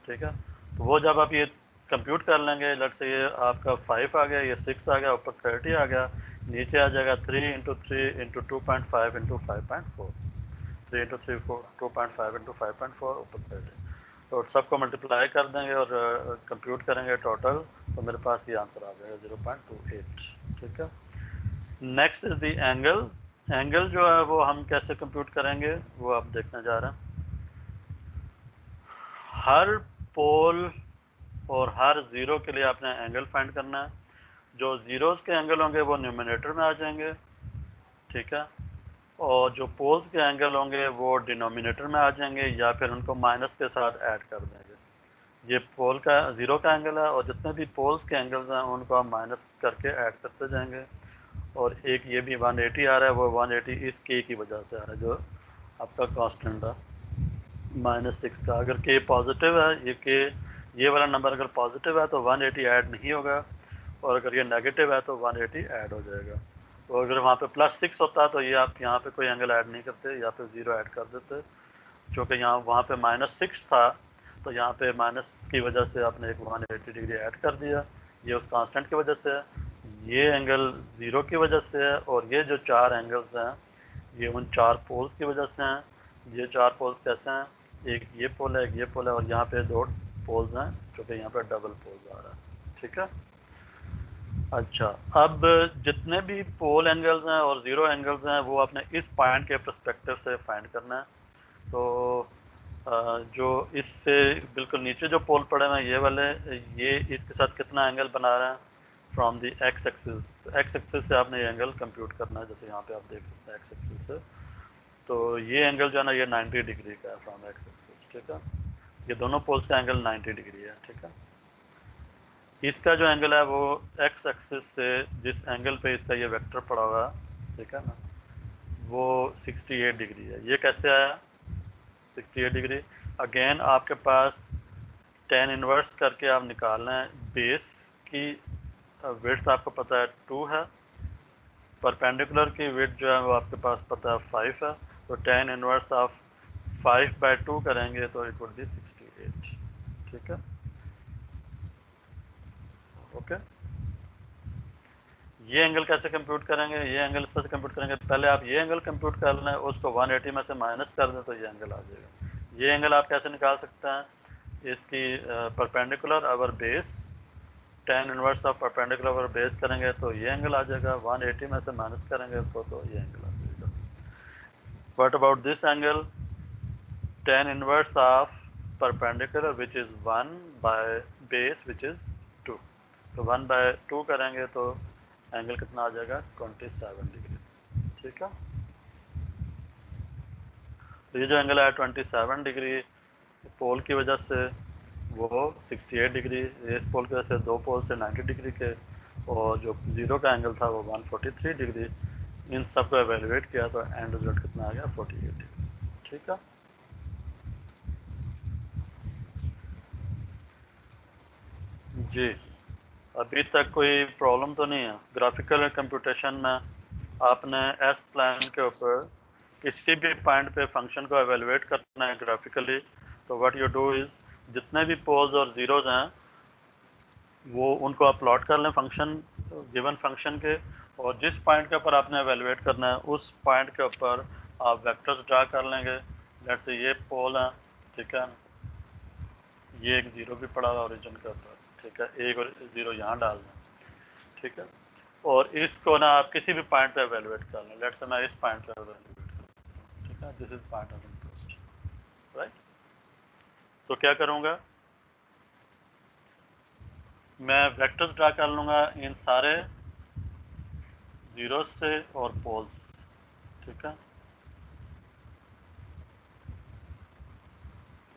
ठीक है। तो वो जब आप ये कंप्यूट कर लेंगे, लेट से ये आपका 5 आ गया, ये 6 आ गया, ऊपर 30 आ गया, नीचे आ जाएगा 3 × 3 × 2.5 × 5.4, 3 × 3 4 2.5 × 5.4 ऊपर 30। तो सबको मल्टीप्लाई कर देंगे और कंप्यूट करेंगे टोटल तो मेरे पास ये आंसर आ जाएगा 0.28, ठीक है। Next is the angle. Angle जो है वो हम कैसे कंप्यूट करेंगे वो आप देखने जा रहे हैं। हर पोल और हर ज़ीरो के लिए आपने एंगल फाइंड करना है। जो ज़ीरोज़ के एंगल होंगे वो न्यूमरेटर में आ जाएंगे, ठीक है, और जो पोल्स के एंगल होंगे वो डिनोमिनेटर में आ जाएंगे या फिर उनको माइनस के साथ ऐड कर देंगे। ये पोल का ज़ीरो का एंगल है और जितने भी पोल्स के एंगल्स हैं उनको आप माइनस करके ऐड करते जाएंगे। और एक ये भी 180 आ रहा है, वो 180 इस के की वजह से आ रहा है जो आपका कांस्टेंट है -6 का। अगर के पॉजिटिव है, ये वाला नंबर अगर पॉजिटिव है तो 180 ऐड नहीं होगा और अगर ये नेगेटिव है तो 180 ऐड हो जाएगा। तो अगर वहाँ पे +6 होता तो ये आप यहाँ पे कोई एंगल ऐड नहीं करते, या फिर 0 ऐड कर देते। क्योंकि यहाँ वहाँ पे -6 था तो यहाँ पे माइनस की वजह से आपने एक 180 डिग्री ऐड कर दिया, ये उस कांस्टेंट की वजह से है। ये एंगल 0 की वजह से है और ये जो 4 एंगल्स हैं ये उन 4 पोल्स की वजह से हैं। ये 4 पोल्स कैसे हैं, एक ये पोल है, एक ये पोल है और यहाँ पे 2 पोल्स हैं जो कि यहाँ पे डबल पोल्स आ रहा है, ठीक है। अच्छा, अब जितने भी पोल एंगल्स हैं और ज़ीरो एंगल्स हैं वो आपने इस पॉइंट के पर्सपेक्टिव से फाइंड करना है। तो जो इससे बिल्कुल नीचे जो पोल पड़े हुए हैं ये वाले, ये इसके साथ कितना एंगल बना रहे हैं फ्रॉम द एक्स एक्सिस। तो एक्स एक्सिस से आपने ये एंगल कंप्यूट करना है, जैसे यहाँ पे आप देख सकते हैं एक्स एक्सिस से। तो ये एंगल जो है ना ये 90 डिग्री का है फ्रॉम एक्स एक्सिस, ठीक है। ये दोनों पोल्स का एंगल 90 डिग्री है, ठीक है। इसका जो एंगल है वो एक्स एक्सिस से जिस एंगल पे इसका ये वेक्टर पड़ा हुआ है, ठीक है ना, वो 68 डिग्री है। ये कैसे आया 68 डिग्री? अगेन आपके पास tan इनवर्स करके आप निकालना है। बेस की विड्थ आपको पता है 2 है, परपेंडिकुलर की विड्थ जो है वो आपके पास पता है 5 है। तो tan इनवर्स ऑफ 5/2 करेंगे तो इट वुड बी 68, ठीक है। ओके, ये एंगल कैसे कंप्यूट करेंगे? ये एंगल इस तरह से कंप्यूट करेंगे, पहले आप ये एंगल कंप्यूट कर लें, उसको 180 में से माइनस कर दें तो ये एंगल आ जाएगा। ये एंगल आप कैसे निकाल सकते हैं? इसकी perpendicular our base, tan inverse of perpendicular our base करेंगे तो ये एंगल आ जाएगा। 180 में से माइनस करेंगे इसको तो ये एंगल आ जाएगा। What about this angle? tan inverse of perpendicular which is 1 by base which is 2। तो 1/2 करेंगे तो एंगल कितना आ जाएगा 27 डिग्री, ठीक है। तो ये जो एंगल है 27 डिग्री पोल की वजह से, वो 68 डिग्री इस पोल की वजह से, दो पोल से 90 डिग्री के, और जो ज़ीरो का एंगल था वो 143 डिग्री। इन सब को एवेलुएट किया तो एंड रिजल्ट कितना आ गया 48 डिग्री, ठीक है। जी, अभी तक कोई प्रॉब्लम तो नहीं है? ग्राफिकल कंप्यूटेशन में आपने एस प्लान के ऊपर किसी भी पॉइंट पे फंक्शन को एवेलुएट करना है ग्राफिकली, तो व्हाट यू डू इज़ जितने भी पोल्स और ज़ीरोज़ हैं वो उनको आप प्लॉट कर लें फंक्शन, गिवन फंक्शन के, और जिस पॉइंट के ऊपर आपने एवेलुएट करना है उस पॉइंट के ऊपर आप वेक्टर्स ड्रा कर लेंगे। लेट्स से ये पोल है, ठीक है, ये एक ज़ीरो भी पड़ा हुआ ओरिजिन के ऊपर, ठीक है, एक और ज़ीरो यहाँ डाल दें, ठीक है। और इसको ना आप किसी भी पॉइंट पे एवेलुएट कर लें। लेट्स से मैं इस पॉइंट पे एवेलुएट करूँ, ठीक है, this is point of interest, right. तो क्या करूँगा, मैं वेक्टर्स ड्रा कर लूँगा इन सारे ज़ीरोस से और पोल्स, ठीक है,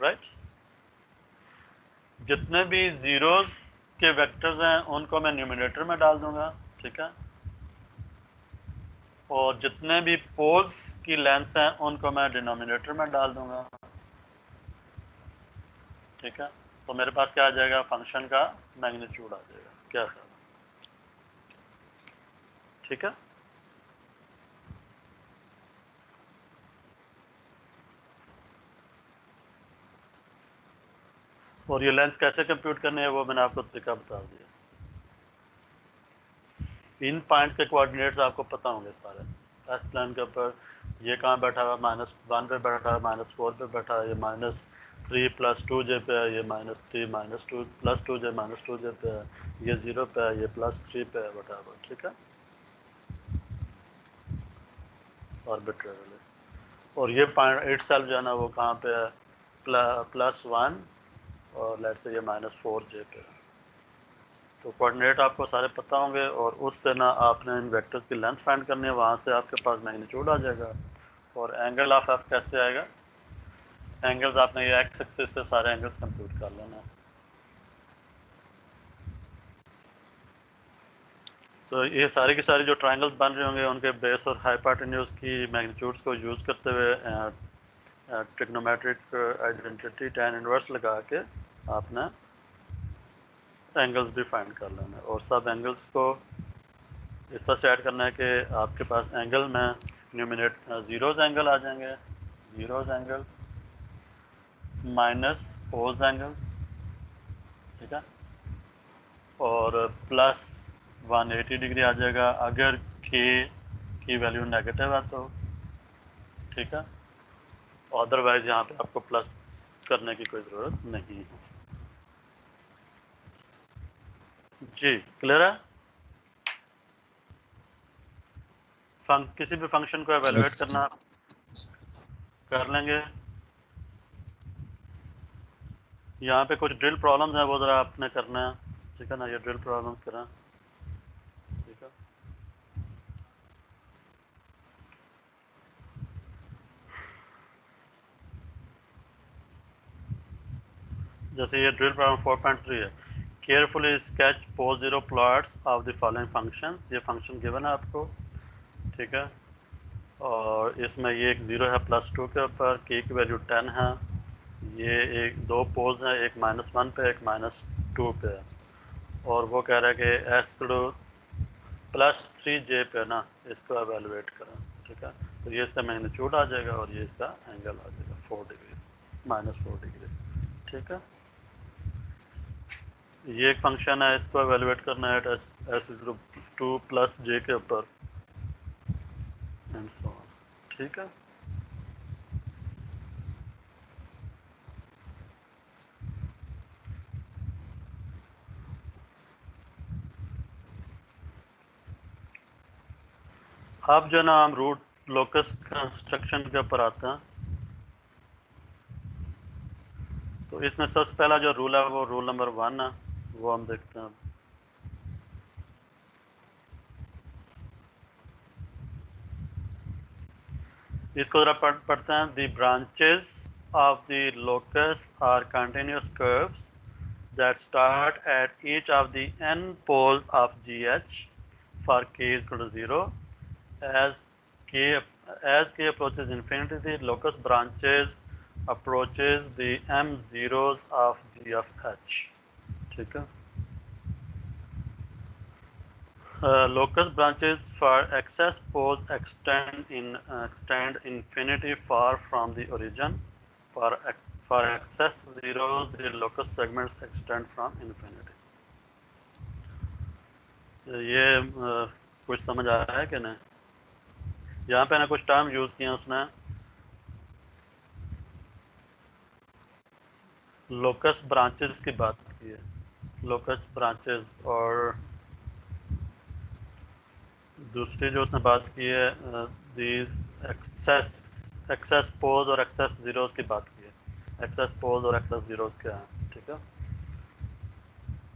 राइट। जितने भी ज़ीरोस के वेक्टर्स हैं उनको मैं न्यूमरेटर में डाल दूँगा, ठीक है, और जितने भी पोल्स की लेंथ हैं उनको मैं डिनोमिनेटर में डाल दूँगा, ठीक है। तो मेरे पास क्या आ जाएगा, फंक्शन का मैग्नीट्यूड आ जाएगा। क्या ख्याल है? ठीक है। और ये लेंथ कैसे कंप्यूट करनी है वो मैंने आपको तरीका बता दिया। इन पॉइंट के कोऑर्डिनेट्स आपको पता होंगे सारे। एस प्लान के ऊपर ये कहाँ बैठा हुआ, -1 पे बैठा है, -4 पे बैठा है, ये -3 + 2j पे है, ये -3 -2 + 2j -2j पे है, ये 0 पे है, ये +3 पे है, बैठा, ठीक है, आर्बिट्रेरीली। और ये पॉइंट इट सेल्फ जो है ना वो कहाँ पे है, +1 और लेट्स से ये -4j पे है। तो कोऑर्डिनेट आपको सारे पता होंगे और उससे ना आपने इन वेक्टर्स की लेंथ फाइंड करनी है, वहाँ से आपके पास मैग्नीट्यूड आ जाएगा। और एंगल ऑफ एफ कैसे आएगा, एंगल्स आपने ये एक्स एक्सिस से सारे एंगल्स कंप्यूट कर लेना। तो ये सारी की सारी जो ट्रायंगल्स बन रहे होंगे उनके बेस और हाइपोटेन्यूज की मैग्नीट्यूड्स को यूज़ करते हुए ट्रिग्नोमेट्रिक आइडेंटिटी tan इनवर्स लगा के आपने एंगल्स भी फाइंड कर लेना है। और सब एंगल्स को इस तरह से ऐड करना है कि आपके पास एंगल में न्यूमिनेट ज़ीरोज़ एंगल आ जाएंगे, zeros angle minus poles angle, ठीक है, और +180 डिग्री आ जाएगा अगर के की वैल्यू नेगेटिव है तो, ठीक है, अदरवाइज यहाँ पे आपको प्लस करने की कोई ज़रूरत नहीं है। जी क्लियर है? किसी भी फंक्शन को एवेलुएट करना कर लेंगे। यहाँ पे कुछ ड्रिल प्रॉब्लम्स हैं, वो ज़रा आपने करना है, ठीक है ना। ये ड्रिल प्रॉब्लम करें, ठीक है। जैसे ये ड्रिल प्रॉब्लम 4.3 है, carefully sketch pole zero plots of the following functions. ये फंक्शन गिवन है आपको, ठीक है। और इसमें ये एक 0 है +2 के ऊपर, के की वैल्यू 10 है। ये एक दो पोल्स हैं, एक -1 पे एक -2 पे है। और वो कह रहा है कि एस +3j पे ना इसको एवेलुएट करें, ठीक है। तो ये इसका मैग्नीट्यूड आ जाएगा और ये इसका एंगल आ जाएगा 4 डिग्री, -4 डिग्री, ठीक है। ये एक फंक्शन है, इसको एवेलुएट करना है एस 2 + j के ऊपर एंड सो ऑन, ठीक है। अब जो ना हम रूट लोकस कंस्ट्रक्शन के ऊपर आते हैं। तो इसमें सबसे पहला जो रूल है वो रूल नंबर 1 है, वो हम देखते हैं। इसको जरा पढ़ते हैं। The branches of the locus are continuous curves that start at each of the n poles of GH for k is equal to 0. As k approaches infinity, the locus branches approaches the m zeros of G of H. ठीक है। Locus branches for excess poles extend infinity far from the origin. For excess zeros, the locus segments extend from infinity. ये कुछ समझ आया है कि नहीं? यहाँ पे ना कुछ टर्म यूज किए उसने, लोकस ब्रांचेस की बात की है, लोकस ब्रांचेस। और दूसरी जो उसने बात की है दीज एक्सेस पोल्स और एक्सेस जीरोस की बात की है। एक्सेस पोल्स और एक्सेस जीरोस क्या है, ठीक है।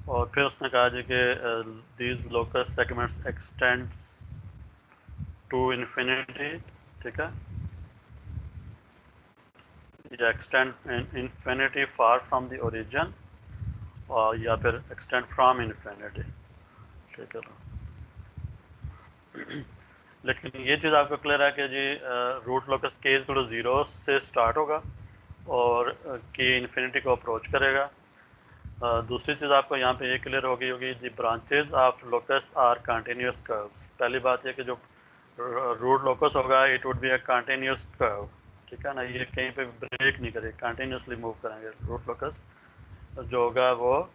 और फिर उसने कहा जी कि these locus segments extends to infinity, ठीक है। या extend infinity far from the origin, और या फिर एक्सटेंड फ्रॉम इन्फिनिटी, ठीक है। लेकिन ये चीज़ आपको क्लियर है कि जी रूट लोकस के इक्वल टू 0 से स्टार्ट होगा और के इन्फिनिटी को अप्रोच करेगा। दूसरी चीज़ आपको यहाँ पे ये क्लियर होगी the branches of locus are continuous curves. पहली बात ये कि जो रूट लोकस होगा it would be a continuous curve, ठीक है ना। ये कहीं पे ब्रेक नहीं करेगा, कंटिन्यूअसली मूव करेंगे। रूट लोकस जो होगा वो,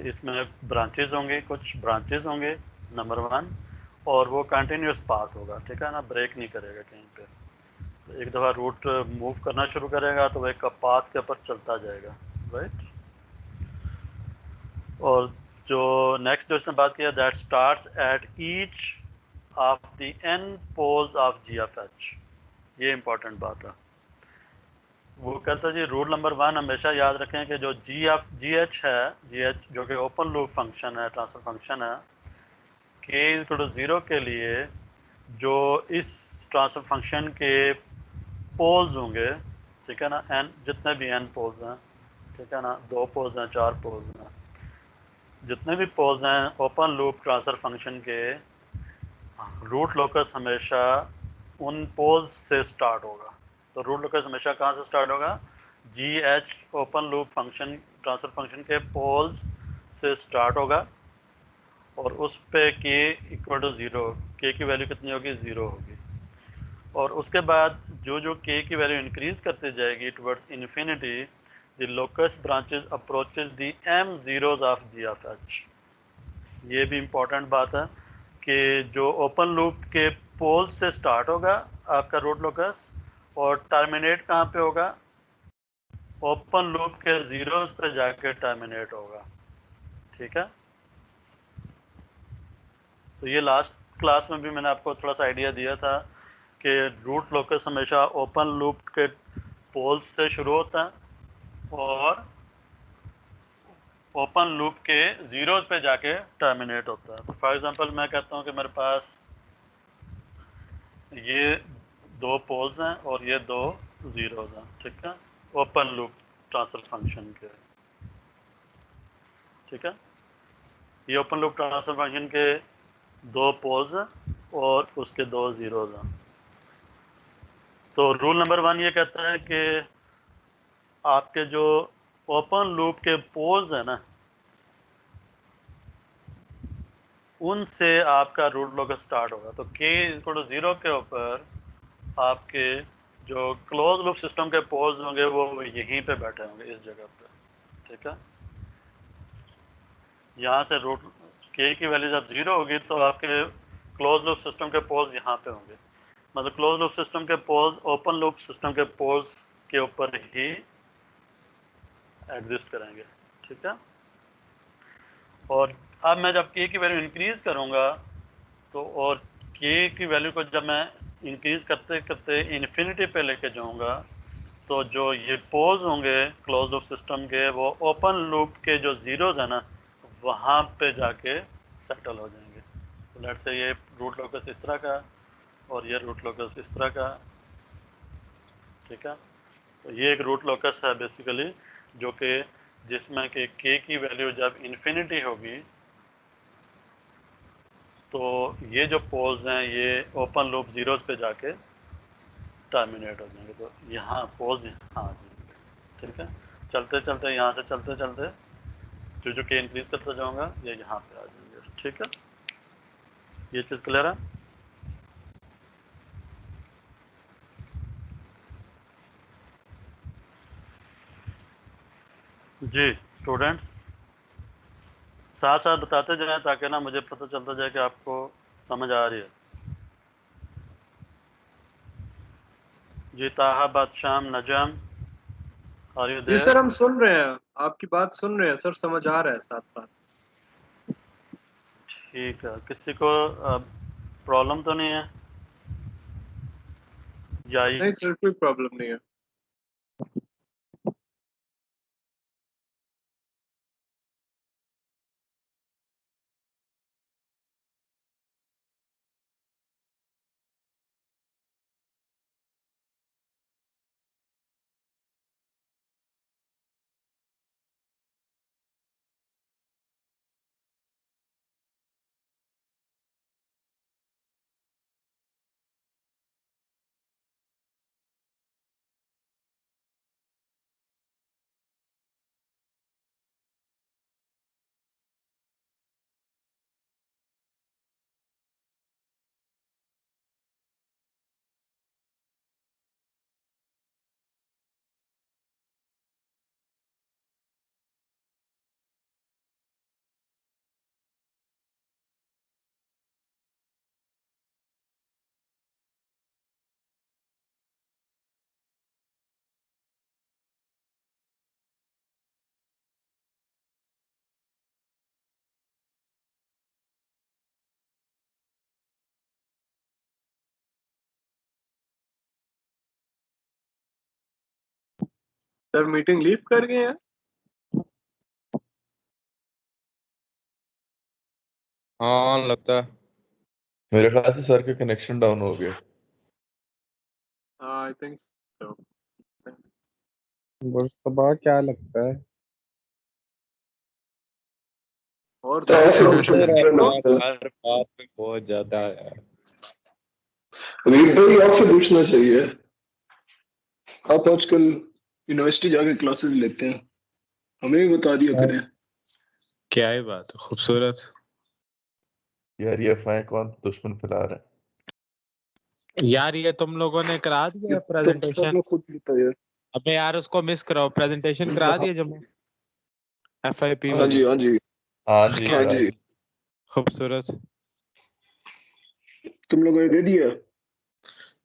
इसमें ब्रांचेस होंगे, कुछ ब्रांचेस होंगे नंबर 1, और वो कंटिन्यूअस पाथ होगा, ठीक है ना, ब्रेक नहीं करेगा कहीं पे। तो एक दफ़ा रूट मूव करना शुरू करेगा तो वो एक पाथ के ऊपर चलता जाएगा, राइट। और जो नेक्स्ट जो इसने बात किया, that starts at each of the n poles of G of H. ये इंपॉर्टेंट बात है। वो कहता है जी रूल नंबर 1 हमेशा याद रखें कि जो जी एच है, जी एच जो कि ओपन लूप फंक्शन है, ट्रांसफर फंक्शन है, k इक्वल टू 0 के लिए जो इस ट्रांसफर फंक्शन के पोल्स होंगे, ठीक है ना, n जितने भी n पोल्स हैं, ठीक है ना, 2 पोल्स हैं, 4 पोल्स हैं, जितने भी पोल्स हैं ओपन लूप ट्रांसफर फंक्शन के, रूट लोकस हमेशा उन पोल्स से स्टार्ट होगा। तो रूट लोकस हमेशा कहाँ से स्टार्ट होगा? जी H open loop function transfer function के पोल्स से स्टार्ट होगा और उस पे के इक्वल टू 0, के की वैल्यू कितनी होगी? 0 होगी। और उसके बाद जो जो के की वैल्यू इंक्रीज करती जाएगी towards infinity, the locus branches approaches the m zeros of G of H. ये भी इम्पोर्टेंट बात है कि जो ओपन लूप के पोल से स्टार्ट होगा आपका रूट लोकस और टर्मिनेट कहाँ पे होगा? ओपन लूप के जीरोस पे जाके टर्मिनेट होगा, ठीक है। तो ये लास्ट क्लास में भी मैंने आपको थोड़ा सा आइडिया दिया था कि रूट लोकस हमेशा ओपन लूप के पोल्स से शुरू होता है और ओपन लूप के जीरोज पे जाके टर्मिनेट होता है। तो फॉर एग्जांपल मैं कहता हूँ कि मेरे पास ये दो पोल्स हैं और ये दो जीरोज हैं, ठीक है, ओपन लूप ट्रांसफर फंक्शन के, ठीक है। ये ओपन लूप ट्रांसफर फंक्शन के दो पोल्स हैं और उसके दो जीरोज हैं। तो रूल नंबर 1 ये कहता है कि आपके जो ओपन लूप के पोल्स हैं ना, उनसे आपका रूट लोकस स्टार्ट होगा। तो k = 0 के ऊपर आपके जो क्लोज लूप सिस्टम के पोल्स होंगे वो यहीं पे बैठे होंगे, इस जगह पे, ठीक है। यहाँ से रूट k की वैल्यू जब 0 होगी तो आपके क्लोज लूप सिस्टम के पोल्स यहाँ पे होंगे। मतलब क्लोज लूप सिस्टम के पोल्स ओपन लूप सिस्टम के पोल्स के ऊपर ही एग्जिस्ट करेंगे, ठीक है। और अब मैं जब k की वैल्यू इंक्रीज करूँगा तो और k की वैल्यू को जब मैं इंक्रीज करते करते इन्फिनिटी पे लेके जाऊँगा तो जो ये पोल्स होंगे क्लोज लूप सिस्टम के वो ओपन लूप के जो जीरोज है ना वहाँ पे जाके सेटल हो जाएंगे। तो लेट्स से ये रूट लोकस इस तरह का और ये रूट लोकस इस तरह का, ठीक है। तो ये एक रूट लोकस है बेसिकली, जो कि जिसमें कि k की वैल्यू जब इन्फिनिटी होगी तो ये जो पोल्स हैं ये ओपन लूप जीरोज पे जाके टर्मिनेट हो जाएंगे। तो यहाँ पोल्स यहाँ आ जाएंगे, ठीक है। चलते चलते यहाँ से चलते चलते जो के इंक्रीज करता जाऊँगा ये यहाँ पे आ जाएंगे, ठीक है। ये चीज़ क्लियर है? जी स्टूडेंट्स, साथ साथ बताते जाएं ताकि ना मुझे पता चलता जाए कि आपको समझ आ रही है। जी ताहा, बादशाम, नजम, आर यू जी देयर? सर हम सुन रहे हैं, आपकी बात सुन रहे हैं सर, समझ आ रहा है साथ साथ। ठीक है, किसी को प्रॉब्लम तो नहीं है? या नहीं सर कोई प्रॉब्लम नहीं है। सर मीटिंग लीव कर गए हैं? हाँ लगता है। मेरे ख्याल से सर के कनेक्शन डाउन हो गए। I think so. मुस्तफा क्या लगता है? और तो ऐसे तो कुछ लगता है हर बात पे बहुत ज्यादा है। रीड भाई आपसे पूछना चाहिए, आप आजकल यूनिवर्सिटी जाके क्लासेस लेते हैं, हमें भी बता दिया करें। क्या ही बात है, खूबसूरत। यार ये अफवाहें कौन दुश्मन फैला रहा है? यार ये तुम लोगों ने करा दिया तो प्रेजेंटेशन? सबने खुद बताया। अबे यार उसको मिस कराओ, प्रेजेंटेशन करा दिया जमा FIP हाँ वाली। जी हाँ जी हाँ जी हाँ करा जी, दी। खूबसूरत। तुम लोगों ने दे दिया।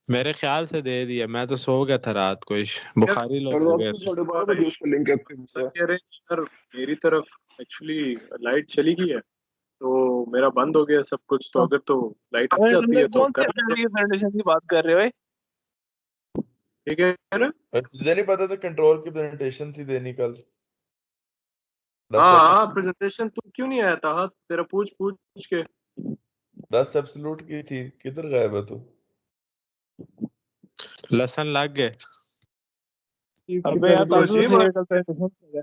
मेरे ख्याल से दे दिया, मैं तो सो गया था रात को, बुखारी लोग और हो रात गए को थे। 12:30 बजे उसका लिंक एक्टिव सर हुआ। कह रहे हैं सर मेरी तरफ एक्चुअली लाइट चली गई है तो मेरा बंद हो गया सब कुछ, तो अगर तो लाइट आ अरे जाती तुम है तो कौन कर सी प्रेजेंटेशन की बात कर रहे हो? ठीक है ना? तुझे नहीं पता था कंट्रोल की प्रेजेंटेशन थी देनी कल? हाँ प्रेजेंटेशन, तू क्यों नहीं आया था? हाँ तेरा पूछ पूछ के 10 एब्सोल्यूट की थी, किधर गायब है तू? लसन लग गए। अबे यार तो तो अजीब से कल प्रेजेंटेशन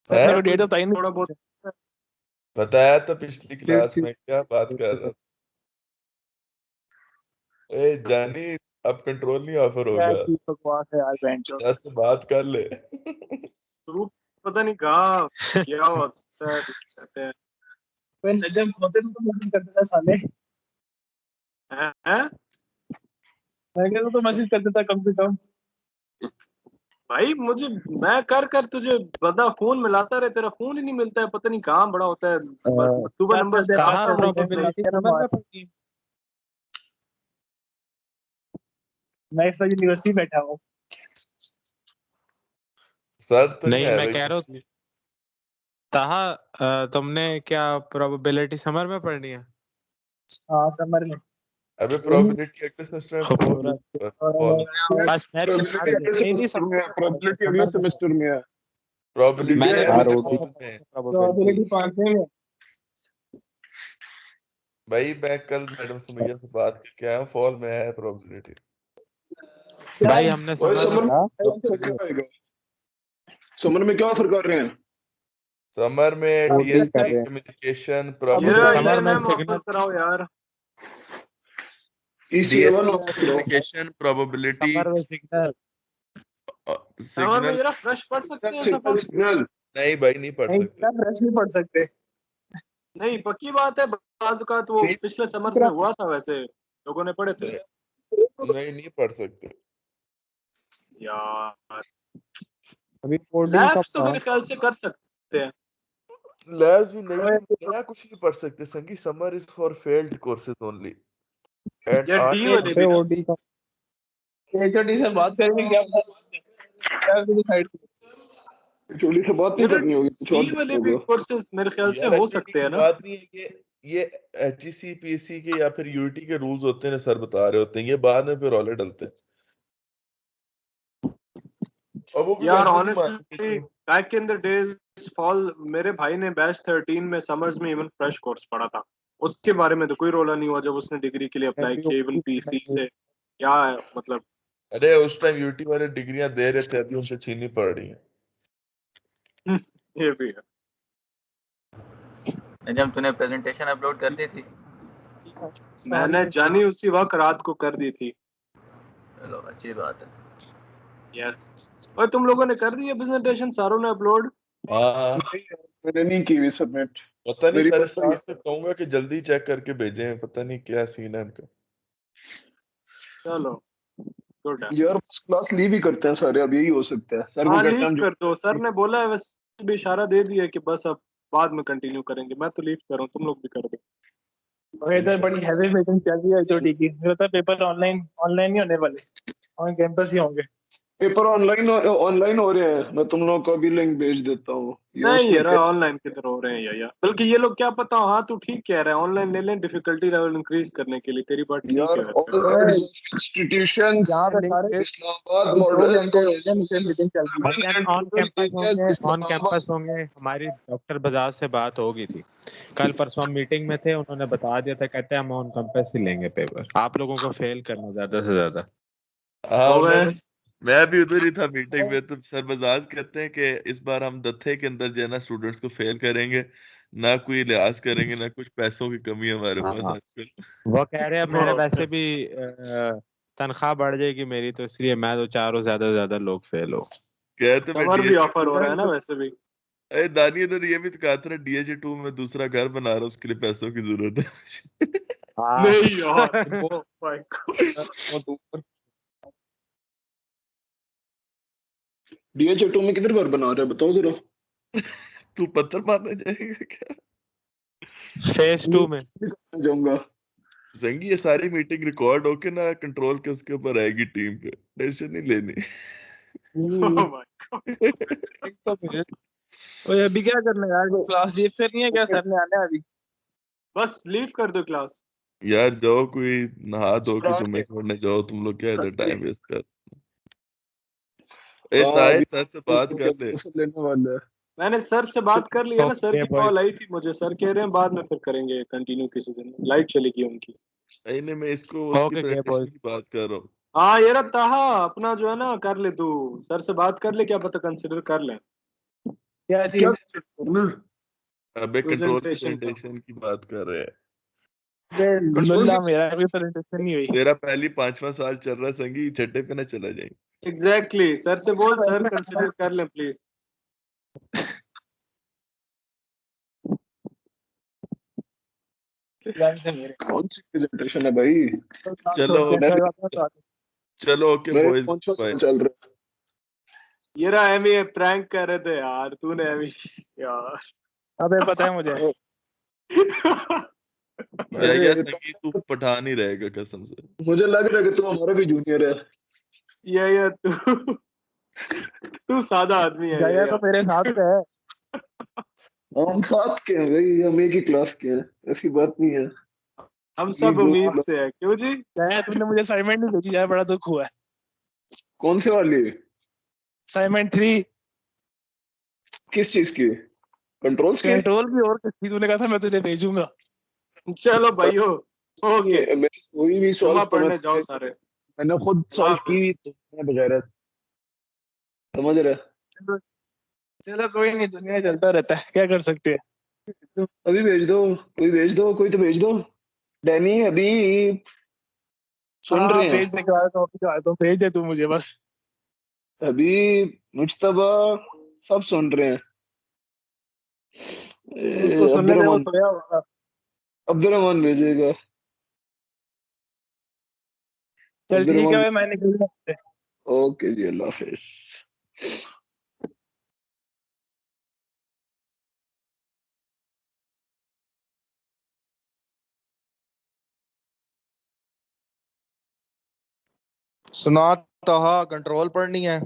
सर है? ने को डेट बताई थोड़ा नहीं। बहुत बताया तो पिछली क्लास में, क्या बात कर रहा? ए जानी, अब कंट्रोल नहीं ऑफर होगा, की बकवास है यार बेंचो। सर से बात कर ले। तो पता नहीं कहाँ क्या होता है कहते हैं। मैं नजम खोते तो मैसेज कर देता साले। हैं? मैं कह रहा तो मैसेज कर देता कम से कम। भाई मुझे, मैं कर कर तुझे बता फोन मिलाता रहे, तेरा फोन ही नहीं मिलता है, पता नहीं कहाँ बड़ा होता है। सुबह नंबर से कहाँ आता नहीं प्रोबेबिलिटी समझ में पड़ती? मैं इस वक्त यूनिवर्सिटी बैठा हूँ। सर तो नहीं नहीं है मैं भाई कह रहा हूँ ताहा, तुमने क्या प्रोबेबिलिटी समर में पढ़नी है? हाँ समर में। अबे प्रोबेबिलिटी अगले सेमेस्टर में पूरा पढ़ो। बस मैं प्रोबेबिलिटी अगले सेमेस्टर में है, प्रोबेबिलिटी अगले सेमेस्टर में है। प्रोबेबिलिटी मैंने है यार मुझे वो फॉल में। प्रोबेबिलिटी पांचवे में। भाई मैं कल मैडम सुमैया से बात करके आया हूँ, फॉल में है प्रोबेबिलिटी। भाई हमने ओए समर समर में में क्या आएगा? समर में क्या ऑफर कर रहे हैं? समर में डीएसपी कम्युनिकेशन ये प्रोबेबिलिटी, समर में ENM सिग्नल ऑफर कराओ यार। ECA1 डीएसपी ऑफर करो। कम्युनिकेशन प्रोबेबिलिटी, समर में सिग्नल समर में सिग्नल। जरा फ्रेश पढ़ सकते हैं सिग्नल सफर? सिग्नल नहीं भाई नहीं पढ़ नहीं सकते। फ्रेश नहीं पढ़ सकते। नहीं पक्की बात है, बाज़ औक़ात वो नहीं पिछले समर में हुआ था, वैसे लोगों ने पढ़े थे नहीं पढ़ सकते। यार। अभी कोडिंग लैब्स तो मेरे ख्याल से कर सकते हैं। लैब्स भी नहीं, नया कुछ नहीं पढ़ सकते संगी। Summer is for failed courses only and या डी वाले भी ना। ओडी का एचओडी से बात करेंगे क्या क्या डिसाइड। चोली से बात नहीं यार करनी होगी, कुछ और डी वाले भी होगा। कोर्सेज मेरे ख्याल से यार हो एचईटी सकते की हैं ना। बात नहीं है ये एचईसी पीएससी के या फिर यूटी के रूल्स होते हैं ना, सर बता रहे होते हैं, ये बाद में फिर रौले डलते हैं। और वो भी यार वैसे नहीं मानते ऑनेस्टली जो। Back in the days fall, मेरे भाई ने बैच 13 में समर्स में इवन फ्रेश कोर्स पढ़ा था, उसके बारे में तो कोई रोला नहीं हुआ जब उसने डिग्री के लिए अप्लाई किया इवन पीसी से। क्या है मतलब। अरे उस टाइम यूटी वाले डिग्रियां दे रहे थे, अभी उनसे छीननी पड़ रही है। ये भी है। जब तूने प्रेजेंटेशन अपलोड कर दी थी? मैंने जानी उसी वक्त रात को कर दी थी। चलो अच्छी बात है। यस। और तुम लोगों ने कर दी है प्रेजेंटेशन सारों ने अपलोड? हाँ मैंने नहीं की हुई सबमिट। पता नहीं, मेरी सारे पता ही स्टाफ से कहूंगा कि जल्दी चेक करके भेजें, पता नहीं क्या सीन है इनका। चलो गुड है। यार क्लास लीव ही करते हैं सारे, अब यही हो सकता है। सर को हाँ कहते लीव हैं कर दो, सर ने बोला है, वैसे भी इशारा दे दिया कि बस अब बाद में कंटिन्यू करेंगे। मैं तो लीव कर रहा हूँ, तुम लोग भी कर दो। और इधर बड़ी हैवी मीटिंग चल रही है एचओडी की। मेरा तो पेपर ऑनलाइन ऑनलाइन ही होने वाले, ऑन कैंपस ही होंगे। पेपर ऑनलाइन हो रहे हैं। मैं तुम लोगों को अभी लिंक भेज देता हूँ। नहीं यार ऑनलाइन किधर हो रहे हैं यार, बल्कि ये लोग क्या पता। हाँ तू ठीक कह रहा है, ऑनलाइन ले लें डिफिकल्टी लेवल इंक्रीज करने के लिए। तेरी बात ठीक यार है वैसे। ऑल इंस्टीट्यूशंस यहाँ पे सारे इस्लामाबाद दो मॉडल घंटे हो गए, नीचे मीटिंग चल रही है। ऑन कैंपस होंगे। हमारी डॉक्टर बजाज से बात होगी थी कल परसों, हम मीटिंग में थे, उन्होंने बता दिया था, कहते हैं हम ऑन कैंपस ही लेंगे पेपर, आप लोगों को फेल करना ज्यादा से ज्यादा। हाँ तो मैं भी उधर ही था मीटिंग में, तो सर बजाज कहते हैं कि इस बार हम दत्थे के अंदर जो है ना स्टूडेंट्स को फेल करेंगे, ना कोई लिहाज करेंगे, ना कुछ पैसों की कमी है हमारे पास हाँ। आजकल। वो कह रहे हैं मेरे वैसे भी तनख्वाह बढ़ जाएगी मेरी, तो इसलिए मैं तो चाह रहा हूँ ज्यादा से ज्यादा लोग फेल हो। कहते मैं समर भी डीएचए ऑफर हो रहा है ना वैसे भी। अरे दानिया ने ये भी तो कहा था ना, डीएचए 2 में दूसरा घर बना रहा हूँ, उसके लिए पैसों की जरूरत है। नहीं यार वो भाई डीएच2 में किधर घर बना रहे हैं बताओ जरा। तू पत्थर मारने जाएगा क्या? फेज 2 में जाऊंगा। संगी ये सारी मीटिंग रिकॉर्ड होके ना कंट्रोल के उसके ऊपर आएगी टीम पे, टेंशन नहीं लेनी। Oh my God। एक तो मिनट। ओए अभी क्या करना है यार, क्लास लीव करनी है क्या? सर ने आना है अभी। बस लीव कर दो क्लास। यार जाओ, कोई नहा धो के सर जुम्मे पढ़ने जाओ, तुम लोग क्या इधर सर टाइम वेस्ट कर। ए हाँ ताए, अभी सर से बात कर ले। लेने वाला है। मैंने सर से बात कर लिया ना, सर ओके की कॉल आई थी मुझे, सर कह रहे हैं बाद में फिर करेंगे कंटिन्यू किसी दिन, लाइट चली गई उनकी। नहीं, मैं इसको उसकी ओके प्रेजेंटेशन बॉयज। की बात कर रहा हूँ। हाँ ये रहा ताहा, अपना जो है ना कर ले तू, सर से बात कर ले, क्या पता कंसिडर कर ले क्या क्या चीज? करना? अबे कंट्रोल प्रेजेंटेशन का। प्रेजेंटेशन की बात कर रहे हैं। कंट्रोल लुल्ला मेरा अभी प्रेजेंटेशन नहीं हुई। तेरा पहली 5वां साल चल रहा संगी, छठे पे ना चला जाए। एग्जैक्टली सर से बोल, सर कंसिडर कर ले प्लीज। मेरे कौन सी प्रेजेंटेशन है भाई? चलो मैं चलो, ओके मेरे बॉयज, कौन सा बाय। साल चल रहा ये रहा एमी, प्रैंक कर रहे थे यार, तूने एमी यार। अबे पता है मुझे। है? या अरे संगी तू पठान ही रहेगा कसम से। मुझे लग रहा है कि तू हमारा भी जूनियर है। ये तू तू सादा आदमी है ये जाया तो यार। मेरे साथ का है। हम साथ के हैं भाई, हम एक ही क्लास के हैं, ऐसी बात नहीं है। हम ये सब जो उम्मीद से है, क्यों जी? जाया तुमने मुझे असाइनमेंट नहीं भेजी, जाया बड़ा दुख हुआ है। कौन से वाली? असाइनमेंट 3 किस चीज की? कंट्रोल्स के? कंट्रोल की, और किसी तूने कहा था मैं तुझे भेजूंगा। चलो भाइयों, ओके, ये मेरी कोई भी जुम्मा सॉल्व तो पढ़ने जाओ सारे। मैंने खुद अल्लाह सॉल्व हाफिज। की तो मैं बगैर समझ रहे। चलो कोई नहीं, दुनिया चलता रहता है, क्या कर सकते हैं। अभी भेज दो, कोई भेज दो, कोई तो भेज दो। डैनी अभी सुन हाँ रहे हैं? भेज दे, करा तो भेज दे तू मुझे बस। अभी मुज्तबा सब सुन रहे हैं। उसको सुनने दे, वो अब्दुलरहमान, सोया होगा। अब्दुलरहमान भेजेगा। चल ठीक है अब्दुलरहमान। भाई, मैं निकल रहा हूँ। ओके जी, अल्लाह हाफिज। सुना, तो हाँ कंट्रोल पढ़नी है।